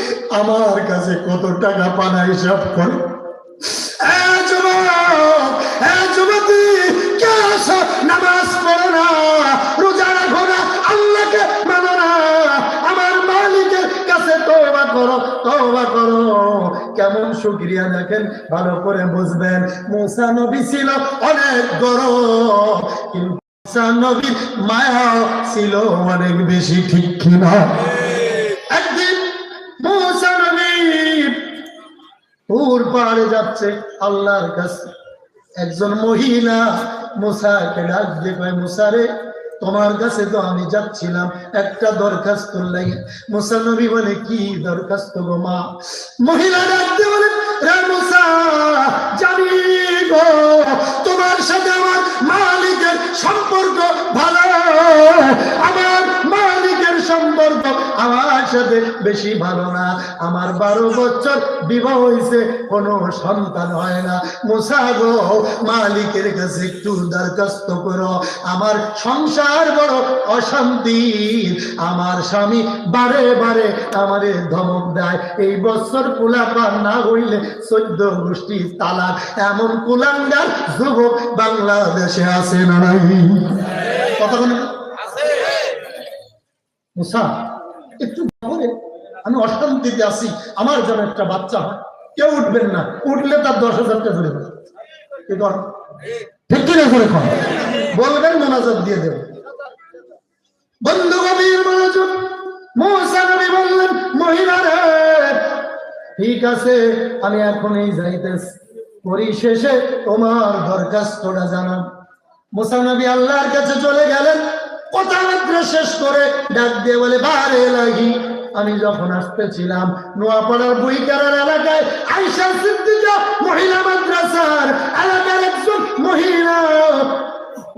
আমার কাছে কত টাকা পানা হিসাব করে। যুবতী কে আসো, নামাজ পড়ো না, রোজা রাখো না, আল্লাহকে মানো না, আমার মালিকের কাছে তওবা করো, তওবা করো। কেমন শুকরিয়া দেখেন, ভালো করে বুঝবেন। মুসা নবী ছিল অনেক গরম, কিন্তু মুসা নবীর মায়া ছিল অনেক বেশি, ঠিক কিনা? একদিন মুসা নবী তুর পাহাড়ে যাচ্ছে আল্লাহর কাছে, একজন মহিলা মুসাকে ডাক দিয়ে কয়, মুসা রে তোমার কাছে তো আমি যাচ্ছিলাম একটা দরখাস্ত লাগে। মুসা নবী বলে, কি দরখাস্ত গো মা? মহিলা ডাকতে বলে, রে মুসা, জানি গো তোমার সাথে আমার মালিকের সম্পর্ক ভালো, আমার মালিকের সম্পর্ক আমার সাথে বেশি ভালো না। আমার 12 বছর বিবাহ হয়েছে, কোনো সন্তান হয় না। মুসা গো, মালিকের কাছে একটু দরখাস্ত করো, আমার সংসার বড় অশান্তি, আমার স্বামী বারে বারে আমারে ধমক দেয়, এই বছর কুলাপান না হইলে 14 গোষ্ঠী তালাক। এমন কুলাঙ্গার যুবক বাংলাদেশে আছে না নাই? কথা বলে মুসা, একটু পরে আমি অশান্তিতে আছি, আমার যেন একটা বাচ্চা হয়। কেউ উঠবেন না, উঠলে তার 10,000 টাকা ধরে ঠিক কিনা করে বলবেন, মোনাজাত দিয়ে দেব। বন্ধু গভীর মনোযোগ। মুসা নবী বললেন, মহিলারে ঠিক আছে, আমি এখনই যাইতেছি, পরিশেষে তোমার দরখাস্তটা জানান। মুসা নবী আল্লাহর কাছে চলে গেলেন। কথাবার্তা শেষ করে ডাক দিয়ে বলে, বারে লাগি, আমি যখন আসতেছিলাম নোয়াপাড়ার বইকারার এলাকায় আয়েশা সিদ্দিকা মহিলা মাদ্রাসার এলাকার একজন মহিলা,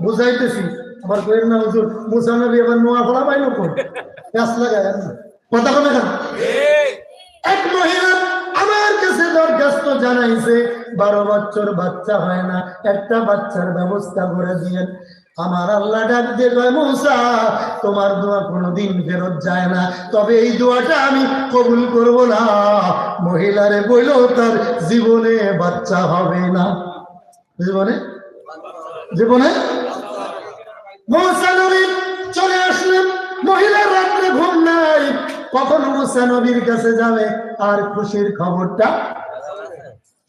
বুঝাইতেছি আবার কইেন না হুজুর, মুসা নবী এবার নোয়াপাড়া পাইল কোন গাছ লাগায় না, কথা বলে না। এক মহিলা আমার কাছে দরখাস্ত জানাইছে, 12 বছর বাচ্চা হয় না, একটা বাচ্চার ব্যবস্থা করে দিয়েন। আমার আল্লাহ ডাক দিয়ে কয়, মুসা, তোমার দোয়া কোনোদিন ফেরত যায় না, তবে এই দোয়াটা আমি কবুল করব না। মহিলারে বলল তার জীবনে বাচ্চা হবে না, জীবনে জীবনে। মুসা নবী চলে আসলেন, মহিলার রাত্রে ঘুম নাই, কখন মুসা নবীর কাছে যাবে আর খুশির খবরটা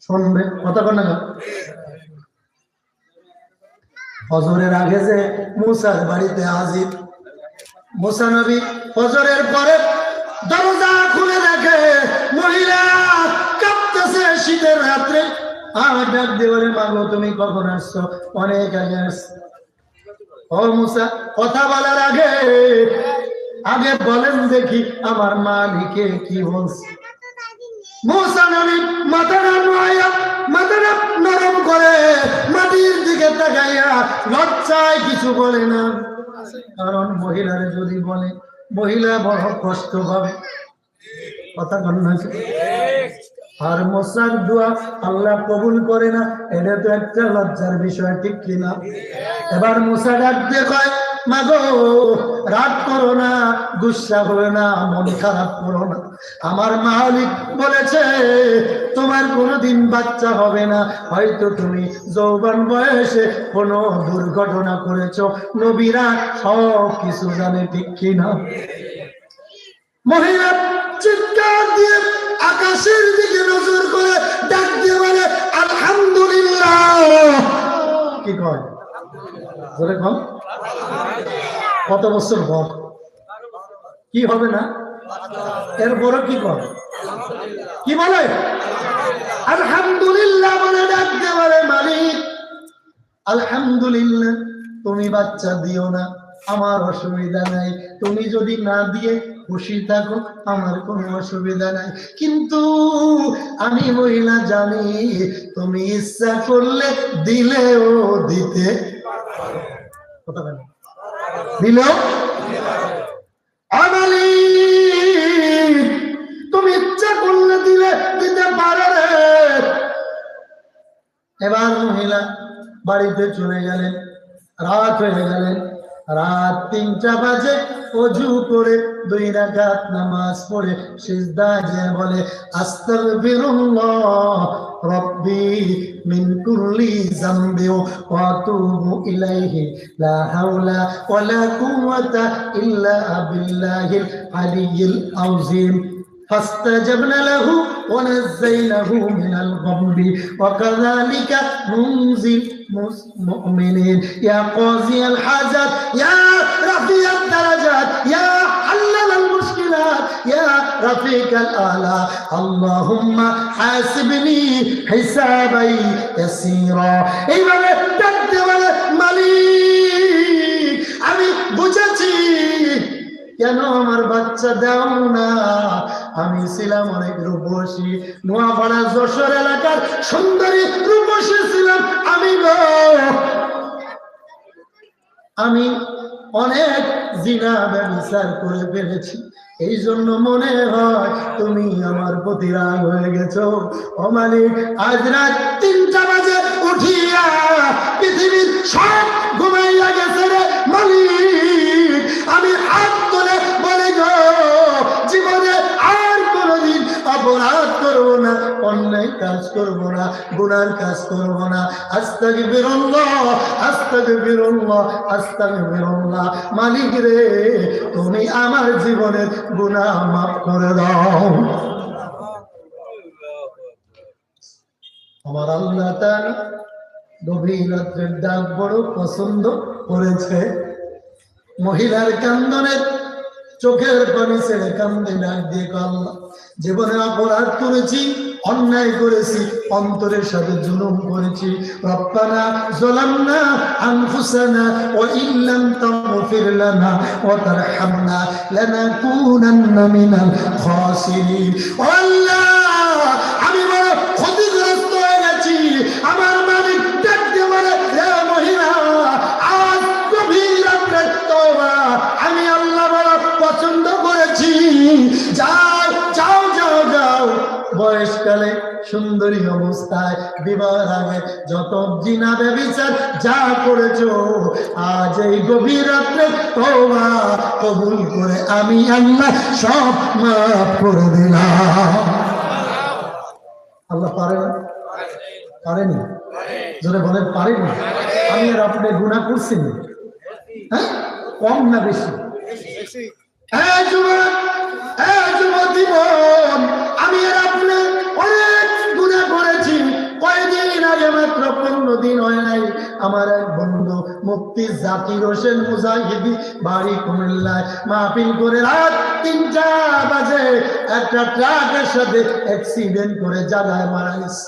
শুনবে। কথা বল না, ফজরের আগে যে মুসার বাড়িতে হাজির। মুসা নবী ফজরের পরে দরজা খুলে দেখে মহিলা কাঁপতেছে শীতের রাত্রে। আমার ডাক দিয়ে বলে, মাগো তুমি কখন আসছো? অনেক আগে আসছো। ও মুসা, কথা বলার আগে আগে বলেন দেখি আমার মালিকে কি বলছে। মুসা নবী মাথাটা নরম করে মাটির দিকে তাকাইয়া লজ্জায় কিছু বলে না, কারণ মহিলারে যদি বলে মহিলা বড় কষ্ট পাবে। কথা কন্যা, আর মুসার দোয়া আল্লাহ কবুল করে না, এটা তো একটা লজ্জার বিষয়, ঠিক কিনা? এবার মুসা ডাক দিয়ে কয়, মাগো রাগ করো না, গুসা করো না, মন খারাপ করো না, আমার মালিক বলেছে তোমার কোনোদিন বাচ্চা হবে না, হয়তো তুমি যৌবন বয়সে কোনো দুর্ঘটনা করেছো, নবীরা সব কিছু জানে, ঠিক কিনা? মহিলা চিৎকার দিয়ে আকাশের দিকে নজর করে ডাক দিয়ে বলে, আলহামদুলিল্লাহ। কি কয়? জোরে কম। কত বছর হোক কি হবে না, এর বড় কি করে, কি বলে? আলহামদুলিল্লাহ বলে ডাক দিয়ে বলে, মালিক আলহামদুলিল্লাহ, তুমি বাচ্চা দিও না, আমার অসুবিধা নাই, তুমি যদি না দিয়ে খুশি থাকো আমার কোনো অসুবিধা নাই, কিন্তু আমি মহিলা জানি তুমি ইচ্ছা করলে দিলেও দিতে দিলেও, তুমি ইচ্ছা করলে দিলে দিতে পারো রে। এবার মহিলা বাড়িতে চলে গেলেন, রাত হয়ে গেলেন, রাত 3টা বাজে ওযু করে 2 রাকাত নামাজ পড়ে সিজদায় গিয়ে বলে, আস্তাগফিরুল্লাহ রাব্বি মিন কুল্লি যামবি ওয়া আতুবু ইলাইহি লা হাওলা ওয়ালা কুওয়াতা ইল্লা বিল্লাহিল আলিয়্যিল আযীম। فاستجبنا له ونزيناه من الغم وكذلك ننزل المؤمنين. يا قاضي الحاجات، يا رفيع الدرجات، يا حلل المشكلات، يا رفيق الآلاء، اللهم حاسبني حسابا يسيرا. এইভাবে ডাকতে বলে, মালিক আমি কেন আমার বাচ্চা দাও না? আমি ছিলাম অনেক রূপসী, নোয়াপাড়া যশোর এলাকার সুন্দরী রূপসী ছিলাম আমি গো। আমি অনেক জিনা ব্যভিচার করে ফেলেছি, এই জন্য মনে হয় তুমি আমার প্রতি রাগ হয়ে গেছো। ও মালিক, আজ রাত 3টা বাজে উঠিয়া পৃথিবীর সব ঘুমাইয়া গেছে রে মালিক। আমি হাত তুলে বলে গো, জীবনে আর কোনোদিন অপরাধ করব না, অন্যায় কাজ করব না, গুনার কাজ করব না। আস্তাগফিরুল্লাহ, আস্তাগফিরুল্লাহ, আস্তাগফিরুল্লাহ। মালিক রে, তুমি আমার জীবনের গুনাহ মাফ করে দাও। আমার আল্লাহ তাআলা গভীর রাত্রের ডাক বড় পছন্দ করেছে। মহিলার কান্দনের চোখের পানি ছেড়ে কান্দে ডাক দিয়ে আল্লাহ, জীবনে অপরাধ করেছি, অন্যায় করেছি, অন্তরের সাথে জুলুম করেছি। রব্বানা যালামনা আনফুসানা ওয়া ইল্লাম তাগফির লানা ওয়া তারহামনা লানাকুনান্না মিনাল খাসিরিন। ও আল্লাহ, আমি বড় ক্ষতিগ্রস্ত হয়ে গেছি। আমার মালিক ডাক দিয়ে বলে, হে মহিলা, আজ গভীর রাতে তওবা আমি আল্লাহ বড় পছন্দ করেছি। যাও যাও যাও যাও, বয়সকালে সুন্দরী অবস্থায় বিবাহের আগে যত জিনা ব্যভিচার যা করেছো, আজ এই গভীর রাত্রে তওবা কবুল করে আমি আল্লাহ সব মাফ করে দিলাম। আল্লাহ পারে না? পারেনি? জোরে বলেন পারেনি? আমি আর আপনি গুনাহ করছি না? হ্যাঁ, কম না বেশি? আমি আর আপনি অনেক গুনাহ করেছি। কয়েকদিন আগে মাত্র 15 দিন হয় নাই, আমার এক বন্ধু মুফতি জাকির হোসেন মুজাহিদি বাড়ি কুমিল্লায় মাহফিল করে রাত 3টা বাজে একটা ট্রাকের সাথে অ্যাক্সিডেন্ট করে জায়গায় মারা গেছে।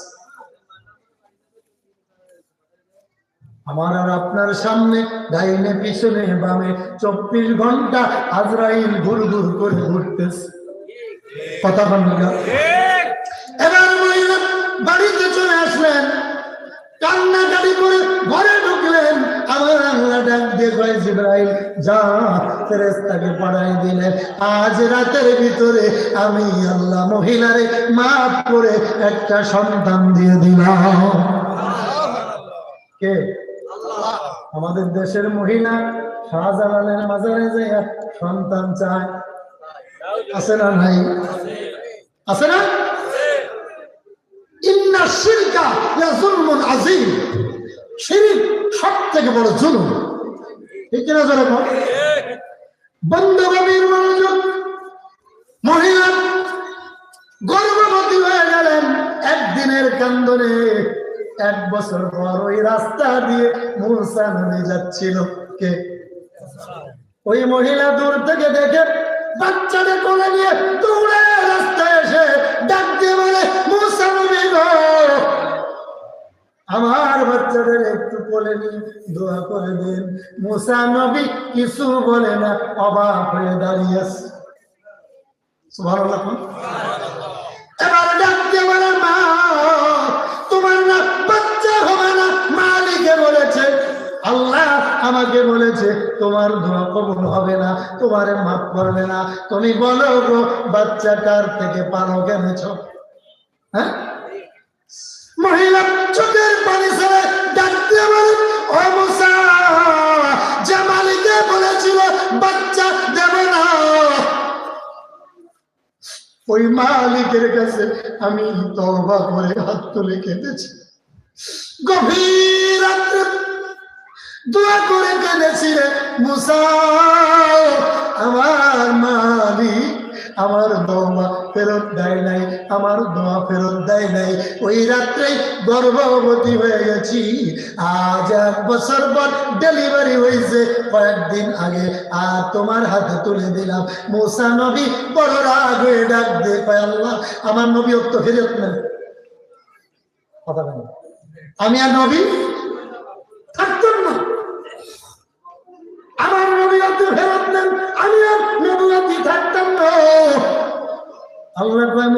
আমার আর আপনার সামনে ডাইনে পিছনে বামে 24 ঘন্টা আজরাইল ঘুর ঘুর করে ঘুরতেছে। কথা বলেন না? এবার মহিলা বাড়িতে চলে আসলেন, কান্নাকাটি করে ঘরে ঢুকলেন। আমার আল্লাহ ডাক দিয়ে কয়, জিবরাইল যা, ফেরেশতাকে পাঠাই দিলেন, আজ রাতের ভিতরে আমি আল্লাহ মহিলারে মাফ করে একটা সন্তান দিয়ে দিলাম। কে? আমাদের দেশের মহিলা শাহজালালের মাজারে যাইয়া সন্তান চায়, আছে না নাই? আছে না? ইন্না শিরকা লাযুলমুন আযীম, শিরক সবথেকে বড় জুলুম। ঠিক কিনা জোরে বল? বন্ধ গভীর মনোযোগ। মহিলা গর্ভবতী হয়ে গেলেন একদিনের কান্দনে। 1 বছর পর ওই রাস্তা দিয়ে মুসা নবী যাচ্ছিল। কে? ওই মহিলা দূর থেকে দেখে বাচ্চাকে কোলে নিয়ে দৌড়ে রাস্তায় এসে ডাক দিয়ে বলে, মুসা নবী গো, আমার বাচ্চাদের একটু কোলে নিয়ে দোয়া করে দিন। মুসা নবী কিছু বলে না, অবাক হয়ে দাঁড়িয়ে আছে। সুবহানাল্লাহ। এবার ডাক দিয়ে বলে, মা, তোমার না বাচ্চা হবে না, মালিকে বলেছে, আল্লাহ আমাকে বলেছে তোমার দোয়া কবুল হবে না, তোমারে মাফ করবে না। তুমি বলো গো, বাচ্চা কার থেকে পালক এনেছো? হ্যাঁ? মহিলা চোখের পানি ছেড়ে ডাক দিয়ে বলে, ও মুসা, যে মালিকে বলেছিল বাচ্চা দেবে না, ওই মালিকের কাছে আমি তওবা করে হাত তুলে কেঁদেছি। গভীর রাত্রে দোয়া করে কেঁদেছি রে মুসা, আমার মালিক আমার দোয়া ফেরত দেয় নাই, আমার দোয়া ফেরত দেয় নাই। ওই রাত্রে গর্ভবতী হয়ে গেছি। আজ 1 বছর পর ডেলিভারি হয়েছে কয়েকদিন আগে, আর তোমার হাতে তুলে দিলাম। মুসা নবী বড় রাগ হয়ে ডাক দিয়ে কয়, আল্লাহ আমার নবী তো ফেরত নেন। কথা বলেন, আমি আর নবী থাকতাম না, আমার নবী তো ফেরত নেন, আমি আর নবী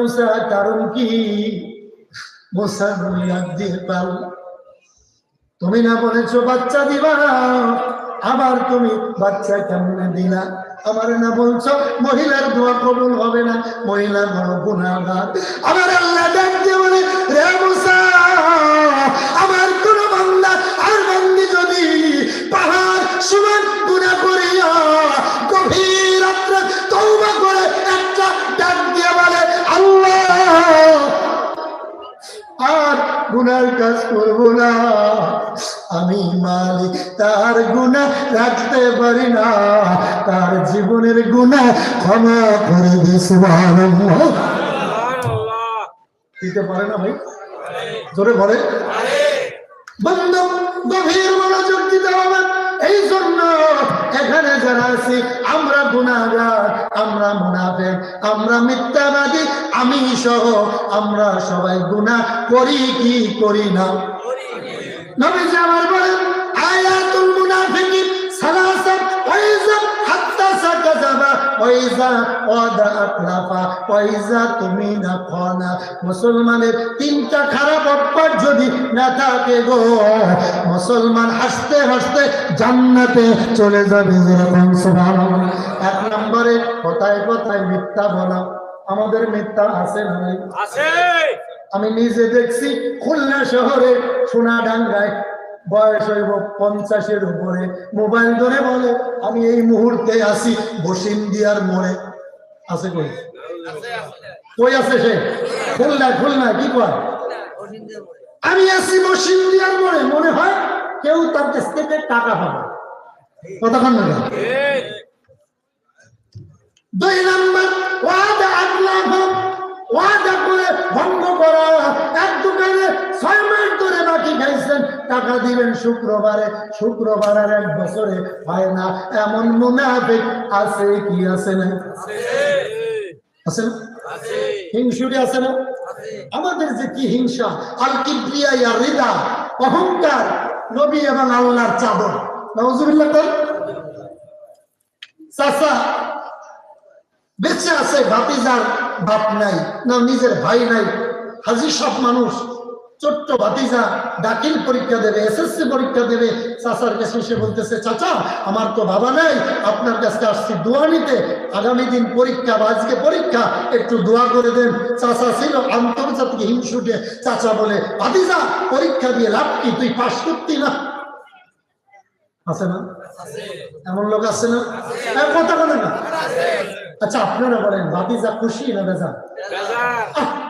মুসা কারণ কি? মুসা দুনিয়া দিয়ে পাল, তুমি না বলেছো বাচ্চা দিবা, আবার তুমি বাচ্চা কেমনে দিলা? আমার না বলছো মহিলার দোয়া কবুল হবে না, মহিলা বড় গুনাহগার। আমার আল্লাহ ডাক দিয়ে বলে, রে মুসা, আমার কোন বান্দা আর বান্দি যদি পাহাড় সমান গুনাহ করিয়া গভীর রাত্রে তওবা করে একটা ডাক দিয়ে বলে আল্লাহ আর গুনার কাজ করবো না, আমি মালিক তার গুনাহ রাখতে পারি না, তার জীবনের গুনাহ ক্ষমা করে দে। সুবহানাল্লাহ। দিতে পারে না ভাই? জোরে বলে। বন্ধু গভীর মনোযোগ দিতে হবে। এই জন্য এখানে যারা আছি আমরা গুনাহগার, আমরা মুনাফিক, আমরা মিথ্যাবাদী, আমি সহ আমরা সবাই গুনাহ করি কি করি না? নবীজি আমার বলেন আয়াতুল মুনাফিকিন সালাসা ওয়াইজা হাত্তা সাকাযাবা ওয়াইজা ওয়াদা আতলাফা ওয়াইজা তুমিনা খানা। মুসলমানের তিনটা খারাপ অভ্যাস যদি না থাকে গো, মুসলমান হাসতে হাসতে জান্নাতে চলে যাবে। যেরকম সুবহানাল্লাহ। এক নম্বরে কথায় কথায় মিথ্যা বলা। আমাদের মিথ্যা আছে না? আছে। আমি নিজে দেখছি খুলনা শহরে সোনাডাঙ্গায় বয়স হইব 50-এর উপরে, মোবাইল ধরে বলে আমি এই মুহূর্তে আছি বসিন্দিয়ার মোড়ে। আছে কই? কই আছে সে? খুলনা কি কয়? আমি আছি বসিন্দিয়ার মোড়ে। মনে হয় কেউ তার কাছ থেকে টাকা পাবে। কতক্ষণ না? 2 নম্বর ওয়াদা আতলাফা, ওয়াদা করে ভঙ্গ করা। এক দোকানে 6 মাস ধরে বাকি খাইছেন, টাকা দিবেন শুক্রবারে, শুক্রবার আর 1 বছরে হয় না। এমন মুনাফিক আছে কি আছে না? আছে না? হিংসুরি আছে না? আমাদের যে কি হিংসা! আল কিবরিয়া ইয়া রিদা, অহংকার নবী এবং আল্লাহর চাদর। নাউজুবিল্লাহ। চাচা বেঁচে আছে, ভাতিজার বাপ নাই, না নিজের ভাই নাই, হাজির সব মানুষ। ছোট্ট ভাতিজা দাখিল পরীক্ষা দেবে, এসএসসি পরীক্ষা দেবে, চাচার কাছে এসে বলতেছে চাচা আমার তো বাবা নাই, আপনার কাছে আসছি দোয়া নিতে, আগামী দিন পরীক্ষা বা আজকে পরীক্ষা, একটু দোয়া করে দেন। চাচা ছিল আন্তর্জাতিক হিংসুটে, চাচা বলে ভাতিজা পরীক্ষা দিয়ে লাভ কি, তুই পাস করতি না? আছে না? এমন লোক আছে না? কথা বলে না। আচ্ছা আপনারা বলেন ভাতিজা খুশি না বেজার?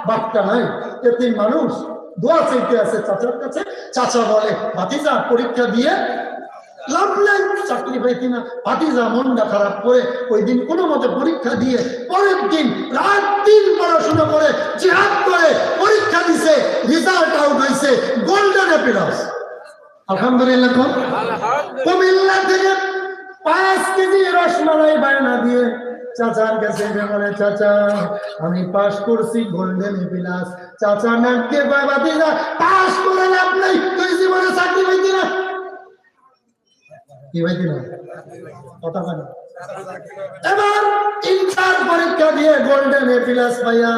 বাপটা নাই, এতিম মানুষ, দোয়া চাইতে আছে চাচার কাছে। চাচা বলে ভাতিজা পরীক্ষা দিয়ে লাভ নাই, চাকরি পাইতি না। ভাতিজা মনটা খারাপ করে ওই দিন কোনো মতে পরীক্ষা দিয়ে পরের দিন রাত দিন পড়াশোনা করে জিহাদ করে পরীক্ষা দিছে, রেজাল্ট আউট হয়েছে, গোল্ডেন অ্যাপিলাস। আলহামদুলিল্লাহ। কুমিল্লা থেকে 5 কেজি রসমালাই বায়না দিয়ে চাচার কাছে বলে চাচা আমি পাস করছি গোল্ডেন অ্যাপিলাস। চাচা নাক দিয়ে ভাতিজা পাস করে লাভ নাই, তুই জীবনে চাকরি পাইতি না। কি পাইতি না? কথা বলে। এবার ইন্টার পরীক্ষা দিয়ে গোল্ডেন অ্যাপিলাস পাইয়া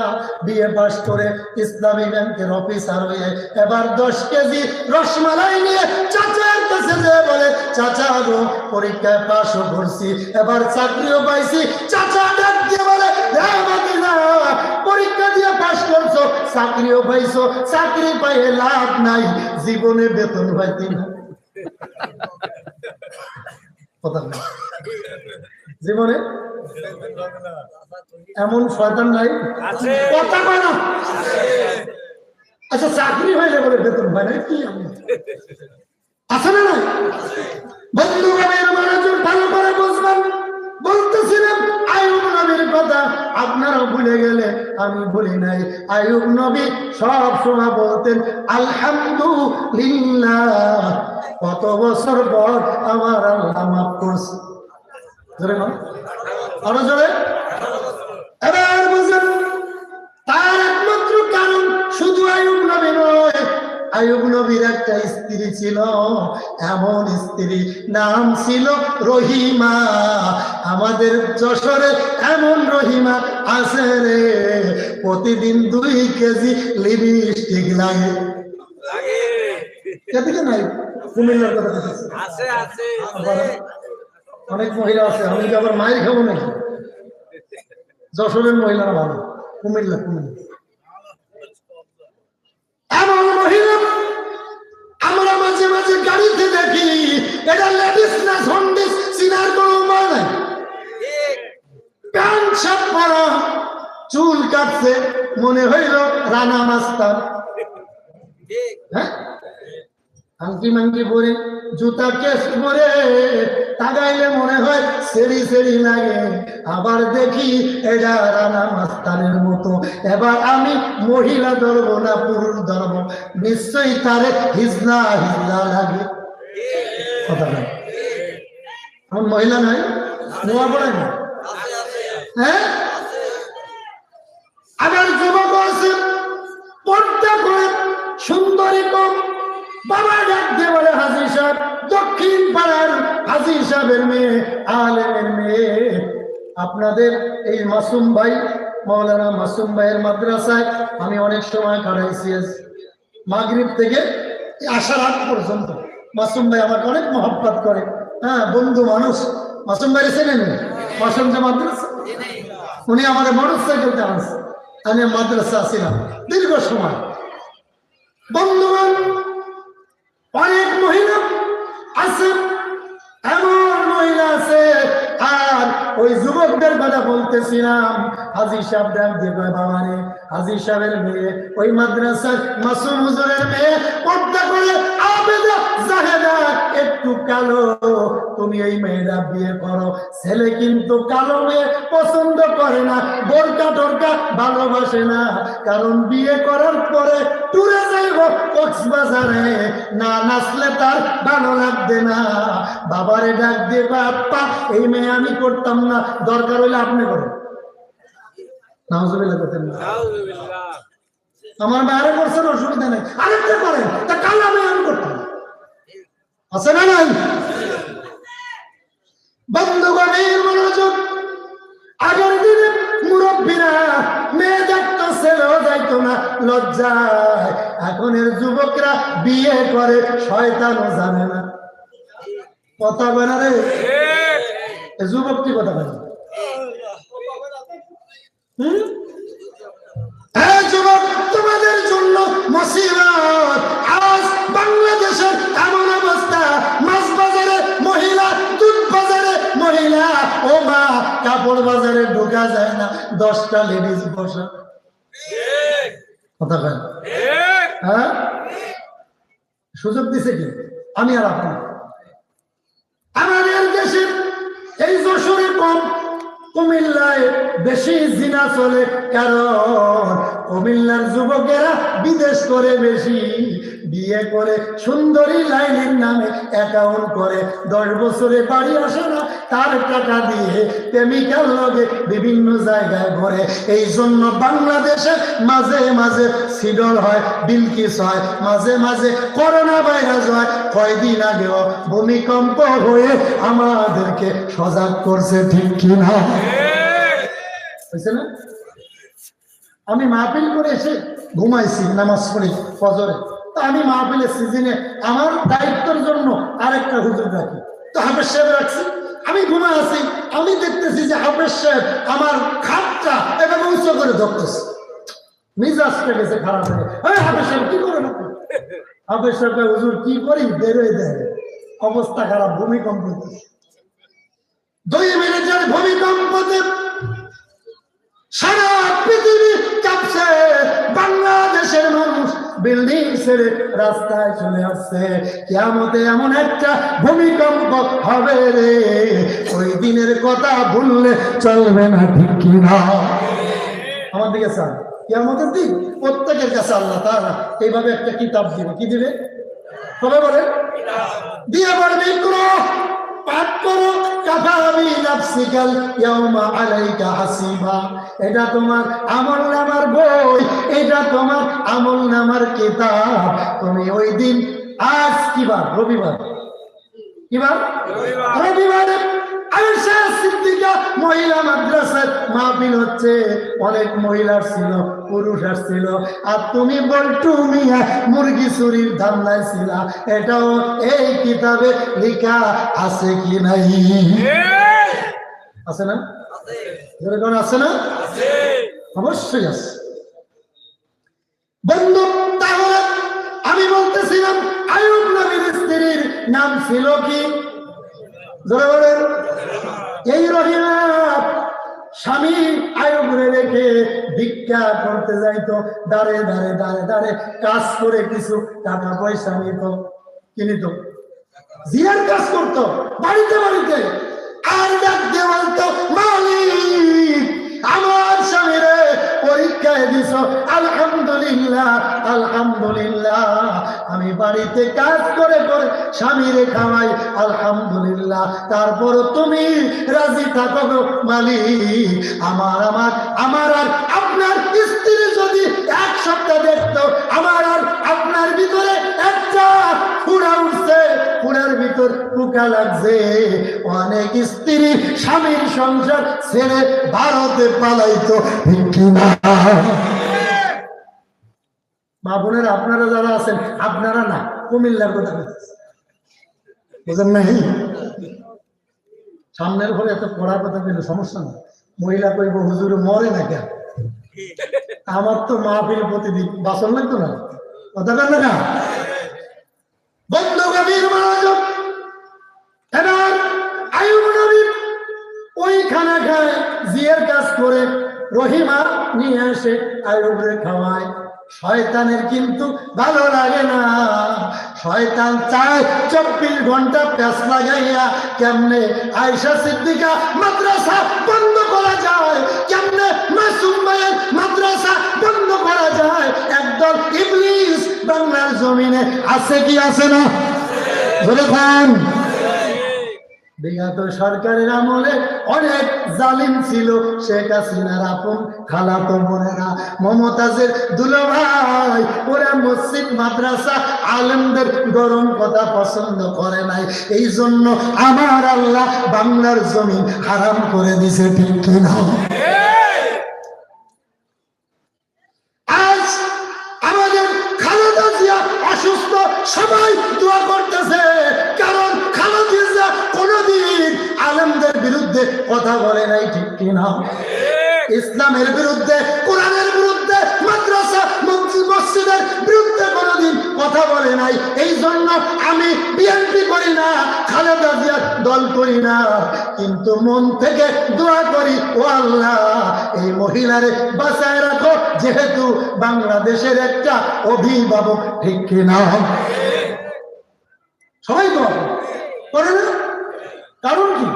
বিএ পাস করে ইসলামী ব্যাংকের অফিসার হয়ে এবার 10 কেজি রসমালাই নিয়ে চাচার কাছে যে বলে চাচা গো পরীক্ষায় পাসও করছি, এবার চাকরিও পাইছি। চাচা ডাক দিয়ে বলে পরীক্ষা দিয়ে পাস করছো, চাকরিও পাইছো, চাকরি পাইয়ে লাভ নাই, জীবনে বেতন পাইতি না। কথা বলে। জীবনে এমন শয়তান নাই? কথা বলে না। আচ্ছা চাকরি হইলে বলে বেতন হয় না, কি আছে না? নাই বন্ধু ভালো করে বুঝবেন। বলতেছিলাম আইয়ুব নবীর কথা, আপনারা ভুলে গেলে আমি বলি নাই। আইয়ুব নবী সব সময় বলতেন আলহামদুলিল্লাহ, কত বছর পর আমার আল্লাহ মাফ করছে। আরো জোরে। এবার বুঝেন তার একমাত্র কারণ শুধু আইয়ুব নবী নয়, আইয়ুব নবীর একটা স্ত্রী ছিল, এমন স্ত্রী নাম ছিল রহিমা। আমাদের যশোরে এমন রহিমা আছে রে, প্রতিদিন 2 কেজি লিপস্টিক লাগে। এদিকে নাই, কুমিল্লার কথা আছে, অনেক মহিলা আছে। আমি কি আবার মায়ের খাবো নাকি? যশোরের মহিলারা ভালো, কুমিল্লা এমন মহিলা আমরা মাঝে মাঝে গাড়িতে দেখি। এটা লেডিস না জন্ডিস চিনার কোনো উপায় নাই। প্যান্ট শার্ট পরা, চুল কাটছে, মনে হইল রানা মাস্টার। হ্যাঁ, আংটি মাংটি পরে, জুতা কেস পরে তাগাইলে মনে হয় সেরি সেরি লাগে। আবার দেখি এটা রানা মাস্টারের মতো। এবার আমি মহিলা ধরবো না পুরুষ ধরবো, নিশ্চয়ই তারে হিজলা হিজলা লাগে। কথা নাই, আমার মহিলা নাই, নোয়া পড়ে না। হ্যাঁ, আবার যুবক আছে পর্দা করে, সুন্দরী কম। বাবা ডাক দিয়ে বলে, হাজী সাহেব, দক্ষিণ পাড়ার হাজী সাহেবের মেয়ে, আলেমের মেয়ে, আপনাদের এই মাসুম ভাই, মাওলানা মাসুম ভাইয়ের মাদ্রাসায় আমি অনেক সময় কাটাইছি। মাগরিব থেকে আসার আগ পর্যন্ত মাসুম ভাই আমাকে অনেক মহব্বত করে। হ্যাঁ, বন্ধু মানুষ। মাসুম ভাই চেনেন? মাসুম যে মাদ্রাসা, উনি আমাদের মোটরসাইকেলতে আনছে। আমি মাদ্রাসা ছিলাম দীর্ঘ সময়। বন্ধুগণ, অনেক মহিলা আছে, এমন মহিলা আছে। আর ওই যুবকদের কথা বলতেছিলাম। হাজী সাহেব ডাক দিয়ে কয়, বাবা রে, হাজী সাহেবের মেয়ে, ওই মাদ্রাসার মাসুম হুজুরের মেয়ে, পর্দা করে, আবেদা জাহেদা, একটু কালো, তুমি এই মেয়েরা বিয়ে করো। ছেলে কিন্তু কালো মেয়ে পছন্দ করে না, বোরকা টোরকা ভালোবাসে না। কারণ বিয়ে করার পরে টুরে যাইব কক্সবাজারে, না নাচলে তার ভালো লাগবে না। বাবারে ডাক দিয়ে, বাপ্পা, এই মেয়ে আমি করতাম না, দরকার হইলে আপনি করেন। নাউজুবিল্লাহ করতেন না, আমার বাইরে করছেন, অসুবিধা নেই, আরেকটা করেন, তা কালো মেয়ে আমি করতাম। আছে না নাই? বন্ধুগণের মনোযোগ। আগের দিনে মুরব্বীরা মেয়ে দেখতো, ছেলেও যাইতো না লজ্জায়। এখনের যুবকরা বিয়ে করে, শয়তানও জানে না। কথা বলে রে, যুবকটি কথা বলে। যুবক, তোমাদের জন্য মুসিবত। আজ বাংলাদেশের এমন অবস্থা, মাছ বাজারে মহিলা, দুধ বাজারে মহিলা, ও মা, কাপড় বাজারে ঢোকা যায় না, 10টা লেডিস বসা। কথা বলেন। হ্যাঁ, সুযোগ দিছে কি? আমি আর আপনি। আমাদের দেশে এই যশোরে কম, কুমিল্লায় বেশি জিনা চলে। কারণ কুমিল্লার যুবকেরা বিদেশ করে বেশি, বিয়ে করে সুন্দরী লাইনের নামে অ্যাকাউন্ট করে, 10 বছরে বাড়ি আসে না, তার টাকা দিয়ে প্রেমিকার লগে বিভিন্ন জায়গায় ঘরে। এই জন্য বাংলাদেশে মাঝে মাঝে সিডর হয়, বিলকিস হয়, মাঝে মাঝে করোনা ভাইরাস হয়। কয়দিন আগেও ভূমিকম্প হয়ে আমাদেরকে সজাগ করছে, ঠিক কিনা? হয়েছে না? আমি মাহফিল করে এসে ঘুমাইছি, নামাজ পড়ি ফজরে। তো আমি মাহফিলের সিজনে আমার দায়িত্বের জন্য আরেকটা হুজুর রাখি, তো হাফেজ সাহেব রাখছি। আমি ঘুমা আছি, আমি দেখতেছি যে হাফেজ সাহেব আমার খাটটা এভাবে উচ্চ করে ধরতেছে। মিজাজটা গেছে খারাপ হয়ে। হাফেজ সাহেব কি করেন আপনি? হাফেজ সাহেব, হুজুর কি করি, বেরোয় দেয়, অবস্থা খারাপ, ভূমিকম্প। 2 মিনিটের ভূমিকম্পতে সারা পৃথিবী কাঁপছে। বাংলাদেশের মানুষ বিল্ডিং ছেড়ে রাস্তায় চলে আসছে। কিয়ামতে এমন একটা ভূমিকম্প হবে রে, ওই দিনের কথা ভুললে চলবে না, ঠিক কিনা? আমার দিকে চান, কিয়ামতের দিন প্রত্যেকের কাছে আল্লাহ তাআলা এইভাবে একটা কিতাব দিবে। কি দিবে? সবাই বলেন, দিয়ে বলবে, ইকরা, পাঠ করো, কাফা বিনাফসিকাল ইয়াউমা আলাইকা হাসিবা। এটা তোমার আমলনামার বই, এটা তোমার আমলনামার কিতাব। তুমি ওই দিন, আজ কি বার? রবিবার। কি বার? রবিবারে আয়েশা সিদ্দিকা মহিলা মাদ্রাসার মাহফিল হচ্ছে, অনেক মহিলা ছিল, পুরুষ আসছিল, আর তুমি বল্টু মিয়া মুরগি চুরির ধান্দায় ছিল। এটাও এই কিতাবে লেখা আছে কি নাই? আছে না? যেরকম আছে না? অবশ্যই আছে। বন্ধু, তাহলে আমি বলতেছিলাম আইয়ুব নবীর স্ত্রীর নাম ছিল কি? জোরে বলেন। এই রহিমা স্বামী আইয়ুবরে রেখে ভিক্ষা করতে যাইতো, দাঁড়ে দাঁড়ে দাঁড়ে দাঁড়ে কাজ করে কিছু টাকা পয়সা নিত, কি নিত? জিয়ার কাজ করতো বাড়িতে বাড়িতে, আর ডাক দিয়ে বলতো, মালিক আমার স্বামীরে পরীক্ষায় দিছ, আলহামদুলিল্লাহ আলহামদুলিল্লাহ। আমি বাড়িতে কাজ করে করে স্বামীরে খাওয়াই, আলহামদুলিল্লাহ। তারপর তুমি রাজি থাকো গো মালিক। আমার আমার আমার আর আপনার স্ত্রী যদি এক সপ্তাহ দেখতো, আমার আর আপনার ভিতরে একটা ফুড়া উঠছে, ফুড়ার ভিতর পোকা লাগছে। অনেক স্ত্রী স্বামীর সংসার ছেড়ে ভারতে পালাইতো, ঠিক না? মা বোনেরা, আপনারা যারা আছেন, আপনারা না, কুমিল্লার কথা বুঝেন না? সামনের ঘরে এত পড়ার কথা বললে সমস্যা না। মহিলা কইব হুজুর মরে না কেন? আমার তো মাহফিল প্রতিদিন বাসন লাগতো না, কথা বল না। বন্ধু গভীর মনোযোগ। এবার আইয়ুব নবী ওই খানা খায়, জিয়ের কাজ করে, রহিমা নিয়ে আসে, আইয়ুবরে খাওয়ায়। শয়তানের কিন্তু ভালো লাগে না। শয়তান চায় 24 ঘন্টা প্যাস লাগাইয়া কেমনে আয়েশা সিদ্দিকা মাদ্রাসা বন্ধ করা যায়, কেমনে মাসুম ভাইয়ের মাদ্রাসা বন্ধ করা যায়। একদল ইবলিস বাংলার জমিনে আছে কি আছে না? বলে খান। বিগত সরকারের আমলে অনেক জালিম ছিল। শেখ হাসিনার আপন খালাতো বোনেরা, মমতাজের দুলাভাই, ওরা মসজিদ মাদ্রাসা আলেমদের গরম কথা পছন্দ করে নাই। এই জন্য আমার আল্লাহ বাংলার জমিন হারাম করে দিছে, ঠিক কিনা? আজ আমাদের খালেদা জিয়া অসুস্থ, সবাই দোয়া করতেছে, কারণ খালেদা জিয়া কোনদিন আলেমদের বিরুদ্ধে কথা বলে নাই, ঠিক কিনা? ইসলামের বিরুদ্ধে, কোরআনের বিরুদ্ধে, মাদ্রাসা মসজিদের বিরুদ্ধে কোনদিন কথা বলে নাই। এই জন্য আমি বিএনপি করি না, খালেদা জিয়ার দল করি না, কিন্তু মন থেকে দোয়া করি, ও আল্লাহ এই মহিলারে বাঁচায় রাখো, যেহেতু বাংলাদেশের একটা অভিভাবক, ঠিক কিনা? সবাই তো করে না। কারণ কি?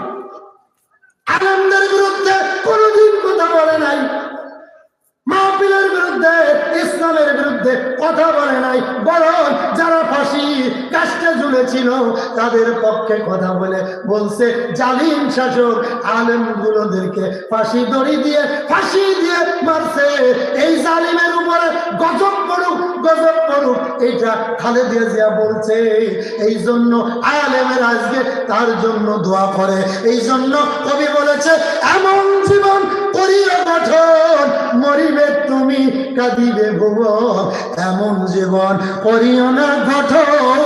আলেমদের বিরুদ্ধে কোনদিন কথা বলে নাই, মাহফিলের বিরুদ্ধে, ইসলামের বিরুদ্ধে কথা বলে নাই, বরং যারা ফাঁসি কাষ্টে ঝুলেছিল তাদের পক্ষে কথা বলে বলছে, জালিম শাসক আলেমগুলোদেরকে ফাঁসি দড়ি দিয়ে মারছে, এই জালিমের উপরে গজব পড়ুক, গজব পড়ুক, এটা খালেদা জিয়া বলছে। এই জন্য আলেমের আজকে তার জন্য দোয়া করে। এই জন্য কবি বলেছে, এমন জীবন করিও গঠন, মরিবে তুমি কাঁদিবে ভুবন। এমন জীবন করিও না গঠন,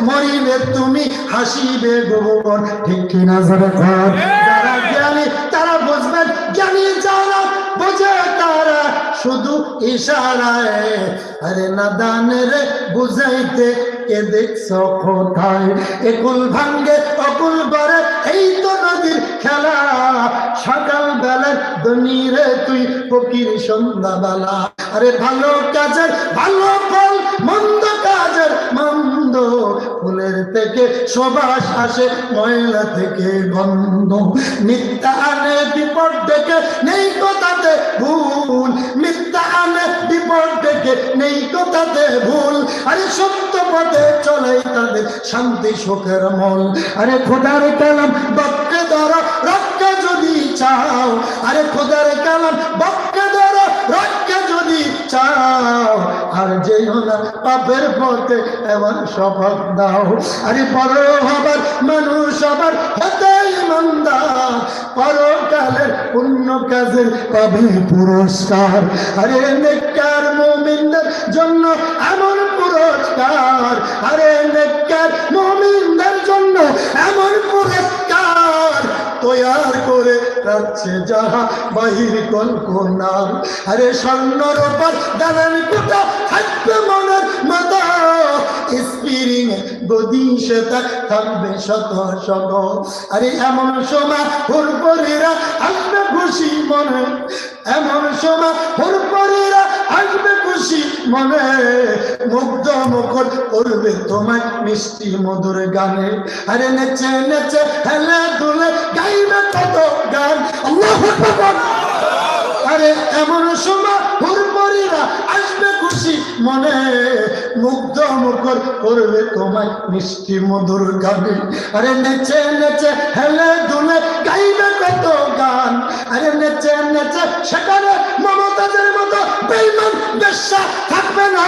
মরিবে তুমি হাসিবে ভুবন, ঠিক কিনা? যারা জ্ঞানী তারা বুঝবেন, জ্ঞানী যারা বোঝে তারা শুধু ইশারায়। আরে নাদানের বুঝাইতে কে দেখছ কোথায়? একুল ভাঙ্গে অকুল করে, এই তো নদীর খেলা। সকাল বেলার দনিরে তুই ফকির সন্ধ্যাবেলা। আরে ভালো কাজের ভালো ফল, মন্দ কাজের মন্দ ফুলের থেকে সুবাস আসে, ময়লা থেকে গন্ধ। মিথ্যা আনে বিপদ ডেকে, নেই কথাতে ভুল। মিথ্যা আনে বিপদ ডেকে, নেই কথাতে ভুল। আরে সত্য পথে চলাই তাদের শান্তি সুখের মূল। আরে খোদার কালাম বক্কে ধরো, রক্ষা যদি চাও। আরে খোদার কালাম বক্কে ধরো, রক্ষা যদি চাও। আর যেও না পাপের পথে, এমন শপথ দাও। আরে বড় হবার মানুষ আবার হতে ইমানদার, পরকালের পুণ্য কাজের পাবে পুরস্কার। আরে নেককার মুমিনদের জন্য এমন পুরস্কার, আরে নেককার মুমিনদের জন্য এমন পুরস্কার তৈয়ার করে রাখছে যাহা বাহির কল্পনার। আরে স্বর্ণর উপর দালান কোটা থাকবে মনের মতো, স্প্রিং গদি সেটা থাকবে শত শত। আরে এমন সময় হুরপরীরা আসবে খুশি মনে, এমন সময় হুরপরীরা আসবে খুশি মনে। মুগ্ধ মুখর করবে তোমায় মিষ্টি মধুর গানে। আরে নেচে নেচে হেলে দুলে গাইবে কত গান। আল্লাহু আকবার। আরে এমন সময় হুরপরীরা আসবে খুশি মনে, মুগ্ধ মুখর করবে তোমায় মিষ্টি মধুর গানে। আরে নেচে নেচে হেলে দুলে গাইবে কত গান। আরে নেচে নেচে সেখানে মমতাজের মতো বেঈমান বেশ্যা থাকবে না।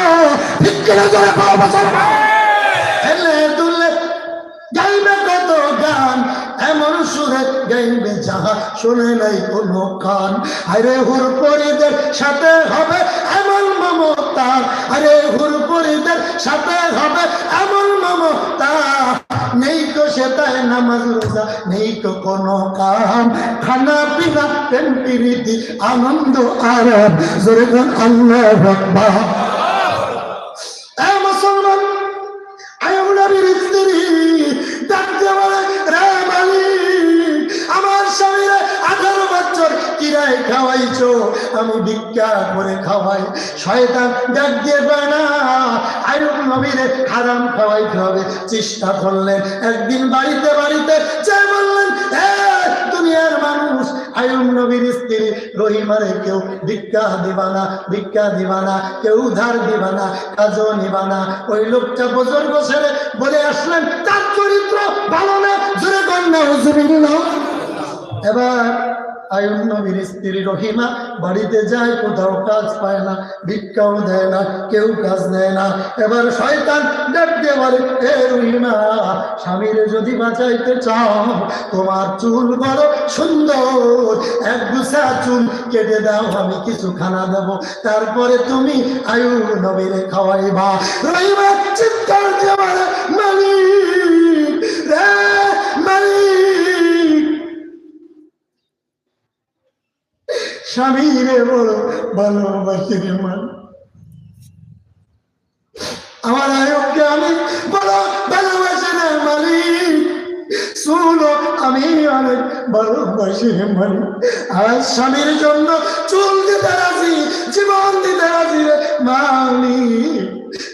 ঠিক করে জোরে বলো মুসলমান। হেলে দুলে গাইবে কত গান, এমন সুরে গাইবে যাহা শুনে নাই কোনো কান। আরে হুরপরীদের সাথে হবে এমন মমতা, আরে হুরপরীদের সাথে হবে এমন মমতা। নেই তো সেটাই নামাজ রোজা, নেই তো কোনো কাম, খানা পিনা প্রেম প্রীতি আনন্দ আরাম। জোরে গান আল্লাহু আকবার। এ মুসলমান, আয়াম নবীর স্ত্রী ডাকতে বলে, রে মালিক, আমার স্বামীরে 18 বছর কিরায় খাওয়াইছো, আমি ভিক্ষা করে খাওয়াই। শয়তান ডাক দিয়ে কয় না, আয়াম নবীরে হারাম খাওয়াইতে হবে। চেষ্টা করলেন, একদিন বাড়িতে বাড়িতে যে বললেন, দুনিয়ার মানুষ, আয়াম নবীর স্ত্রী রহিমারে কেউ ভিক্ষা দিবা না, ভিক্ষা দিবা না, কেউ ধার দিবা না, কাজও নিবা না। ওই লোকটা বুজুর্গ ছেলে বলে আসলেন, তার চরিত্র ভালো না। জোরে কন্যা হুজুরিল্লাহ। এবার আয়াম নবীর স্ত্রী রহিমা বাড়িতে যায়, কোথাও কাজ পায় না, ভিক্ষাও দেয় না, কেউ কাজ দেয় না। এবার শয়তান ডাক দিয়ে বলে, এ রহিমা, স্বামীরে যদি বাঁচাইতে চাও, তোমার চুল বড় সুন্দর, এক গুছা চুল কেটে দাও, আমি কিছু খানা দেব, তারপরে তুমি আয়াম নবীরে খাওয়াইবা। রহিমা চিৎকার দিয়ে বলে, মালিক রে মালিক, স্বামীরে বড় ভালোবাসি রে মান, আমার আয়ুবকে আমি বড় ভালোবাসি রে মালিক, শুনো আমি অনেক ভালোবাসি রে মালিক। আর স্বামীর জন্য চুল দিতে রাজি, জীবন দিতে রাজি রে মালিক।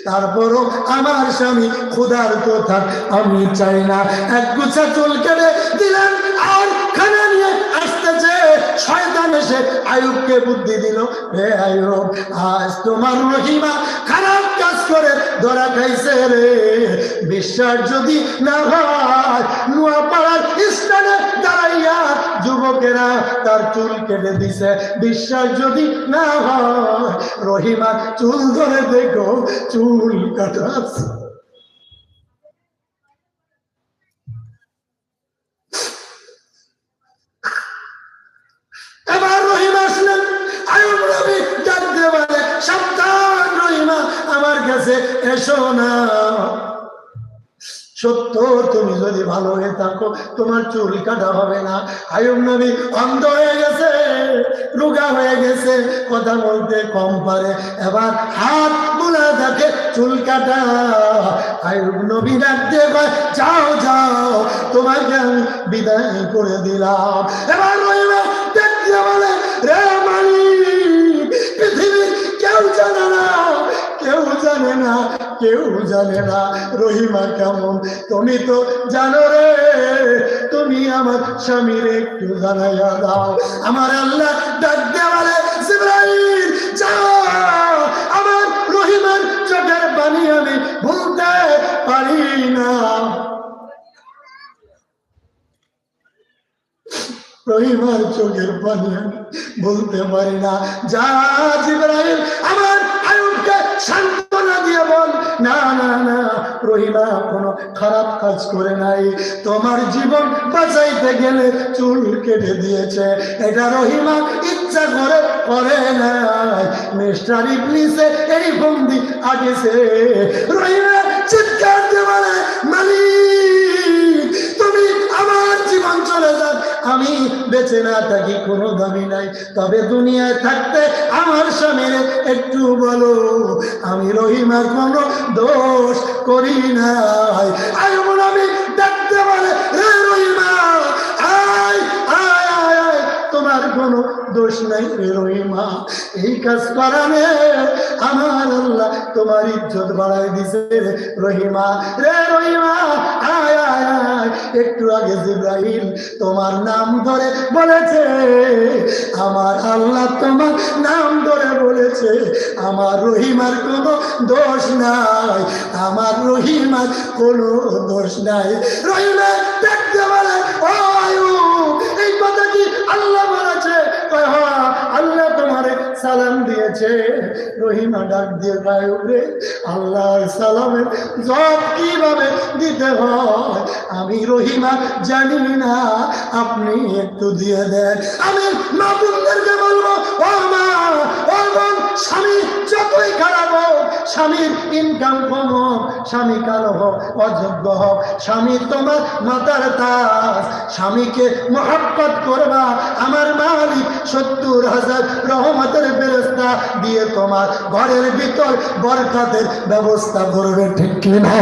তারপরও আমার স্বামী ক্ষুধার কথা আমি চাই না। এক গুছা চুল কেটে দিলেন, আর খানা নিয়ে আসতেছে। শয়তান এসে আয়ুবকে বুদ্ধি দিল, হে আয়ুব, আজ তোমার রহিমা খারাপ কাজ করে ধরা খাইছে রে। বিশ্বাস যদি না হয়, নোয়াপাড়ার স্থানে দাঁড়াইয়া যুবকেরা তার চুল কেটে দিছে। বিশ্বাস যদি না হয়, রহিমা চুল ধরে দেখো, চুল কাটা আছে। এবার রহিমা আসলেন, আয়াম নবী ডাক দিয়ে বলে, সাবধান রহিমা, আমার কাছে এসো না। সত্য, তুমি যদি ভালো হয়ে থাকো, তোমার চুল কাটা হবে না। আয়াম নবী অন্ধ হয়ে গেছে, রোগা হয়ে গেছে, কথা বলতে কম পারে। এবার হাত বুলা দেখে চুল কাটা। আয়াম নবী ডাক দিয়ে কয়, যাও যাও, তোমাকে আমি বিদায় করে দিলাম। এবার রহিমা ডাক দিয়ে বলে, রে মালিক, পৃথিবীর কেউ জানে না, কেউ জানে না, কেউ জানে না রহিমা কেমন। তুমি তো জানো রে, তুমি আমার স্বামীর একটু জানাইয়া দাও। আমার আল্লাহ ডাক দিয়ে বলে, জিবরাইল যাও, আমার রহিমার চোখের পানি আমি ভুলতে পারি না। রহিমার চোখের পানি আমি বলতে পারি না। যা জিবরাইল আমার আয়ুবকে সান্ত্বনা দিয়ে বল, না না না, রহিমা কোনো খারাপ কাজ করে নাই, তোমার জীবন বাঁচাইতে গেলে চুল কেটে দিয়েছে, এটা রহিমা ইচ্ছা করে করে নাই, মিস্টার ইবলিসে এই বন্দি আগেছে। রহিমা চিৎকার দিয়ে বলে, মালিক তুমি আমার জীবন চলে যাক, আমি বেঁচে না থাকি কোনো দামি নাই, তবে দুনিয়ায় থাকতে আমার স্বামীর একটু বলো আমি রহিমার কোনো দোষ করি নাই। এমন আমি ডাকতে পারে, রে রহিমা আয় আয় আয় আয়, তোমার কোনো দোষ নাই রে রহিমা, এই কাজ করানে আমার আল্লাহ তোমার ইজ্জত বাড়াই দিছে রে রহিমা, রে রহিমা আয় আয় আয়। একটু আগে জিবরাইল তোমার নাম ধরে বলেছে, আমার আল্লাহ তোমার নাম ধরে বলেছে, আমার রহিমার কোনো দোষ নাই, আমার রহিমার কোনো দোষ নাই। রহিমা দেখতে বলে, ও আয়ুব এই কথা কি আল্লাহ বলেছে? আল্লাহ তোমারে সালাম দিয়েছে। রহিমা ডাক দিয়ে গায়ে উঠে, আল্লাহর সালামের জবাব কিভাবে দিতে হয় আমি রহিমা জানি না, আপনি একটু দিয়ে দেন। আমি মা বোনদেরকে বলবো, ও মা ও বোন, স্বামী যতই খারাপ হোক, স্বামীর ইনকাম কম হোক, স্বামী কালো হোক, অযোগ্য হোক, স্বামী তোমার মাতার তাজ, স্বামীকে মহব্বত করবা, আমার মালিক 70,000 রহমতের ফেরেশতা দিয়ে তোমার ঘরের ভিতর বরকতের ব্যবস্থা করবে, ঠিক কিনা?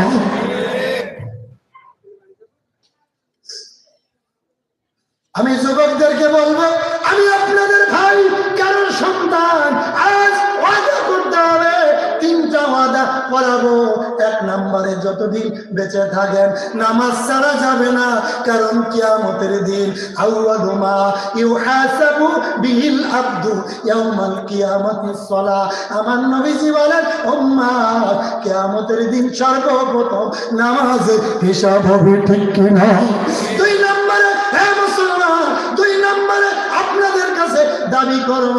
আমি যুবকদেরকে বলবো, আমি আপনাদের ভাই, কারণ সন্তান, আজ ওয়াদা করতে হবে, 3টা ওয়াদা করাবো। 1 নম্বরে যতদিন বেঁচে থাকেন নামাজ ছাড়া যাবে না, কারণ কিয়ামতের দিন আউয়ালু মা ইউহাসাবু বিহিল আবদু ইয়াউমাল কিয়ামাতিস সালাহ। আমার নবীজি বলেন, উম্মাত কিয়ামতের দিন সর্বপ্রথম নামাজের হিসাব হবে, ঠিক কিনা? 2 নম্বরে, হে মুসলমান, 2 নম্বরে আপনাদের কাছে দাবি করব,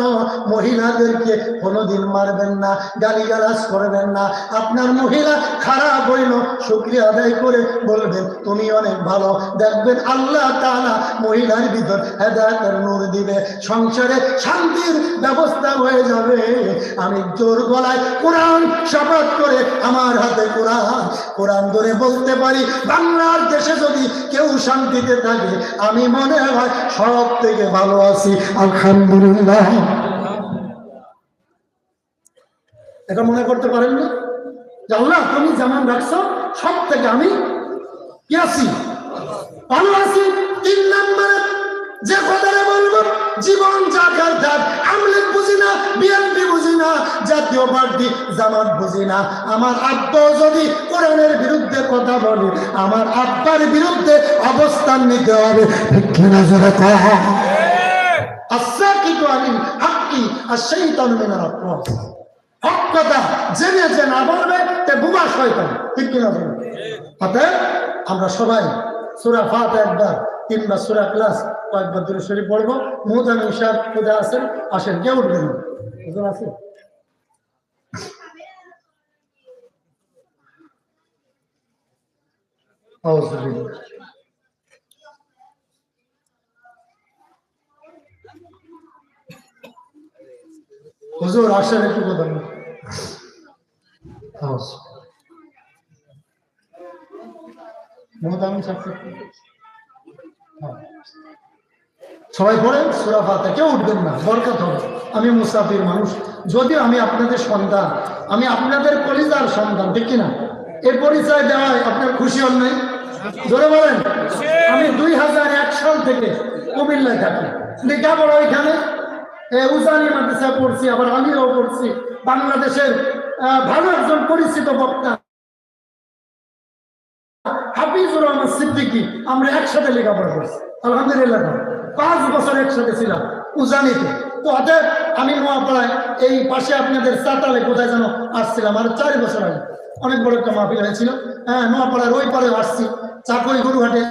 মহিলাদেরকে কোনোদিন মারবেন না, গালিগালাজ করবেন না। আপনার মহিলা খারাপ হইল, শুকরিয়া আদায় করে বলবেন তুমি অনেক ভালো, দেখবেন আল্লাহ তাআলা মহিলার ভিতর হেদায়েতের নূর দিবে, সংসারে শান্তির ব্যবস্থা হয়ে যাবে। আমি জোর গলায় কোরআন শপথ করে, আমার হাতে কোরআন ধরে বলতে পারি, বাংলার দেশে যদি কেউ শান্তিতে থাকে, আমি মনে হয় সব থেকে ভালো আছি, আলহামদুলিল্লাহ। এটা মনে করতে পারেন না যে আল্লাহ তুমি যেমন রাখছো সব থেকে আমি কি আছি, ভালো আছি। 3 নম্বরে যে কথাটা বলবো, জীবন যাকার থাক, আমলিক বুঝি না, বিএনপি বুঝি না, জাতীয় পার্টি জামাত বুঝি না, আমার আব্বা যদি কোরআনের বিরুদ্ধে কথা বলে, আমার আব্বার বিরুদ্ধে অবস্থান নিতে হবে, ঠিক কিনা? যারা কয় আসাকিতু আলিল হাক্কি আশ-শাইতানু মিনাল আফওয়াহ, হক কথা জেনে যে না বলবে তে বোমা শয়তান, ঠিক কিনা? অতএব আমরা সবাই সূরা ফাতিহা একবার, কিংবা সূরা ইখলাস কয়েকবার দুরূদ শরীফ পড়বো। মুহতামিম সাহেব কোথায় আছেন? আসেন, কে উঠবেন? হুজুর আছে? হুজুর আসেন, একটু কথা বলুন। মুহতামিম সাহেব সবাই পড়েন সূরা ফাতিহা, কেউ উঠবেন না, বরকত হবে। আমি মুসাফির মানুষ, যদিও আমি আপনাদের সন্তান, আমি আপনাদের কলিজার সন্তান, ঠিক কিনা? এই পরিচয় দেওয়ায় আপনার খুশি হন নাই? জোরে বলেন। আমি 2001 সাল থেকে কুমিল্লায় থাকি, লেখাপড়া ওইখানে উজানি মাদ্রাসায় পড়ছি, আবার আমিও পড়ছি। বাংলাদেশের ভালো একজন পরিচিত বক্তা হাফিজুর রহমান সিদ্দিকী, আমরা একসাথে লেখাপড়া করছি আলহামদুলিল্লাহ, 5 বছর একসাথে ছিলাম উজানিতে। তো অতএব আমি নোয়াপাড়ায় এই পাশে আপনাদের চাতালে কোথায় যেন আসছিলাম, আর 4 বছর আগে অনেক বড় একটা মাহফিল হয়েছিল। হ্যাঁ, নোয়াপাড়ার ওই পারে আসছি, চাকরি গরুহাটে।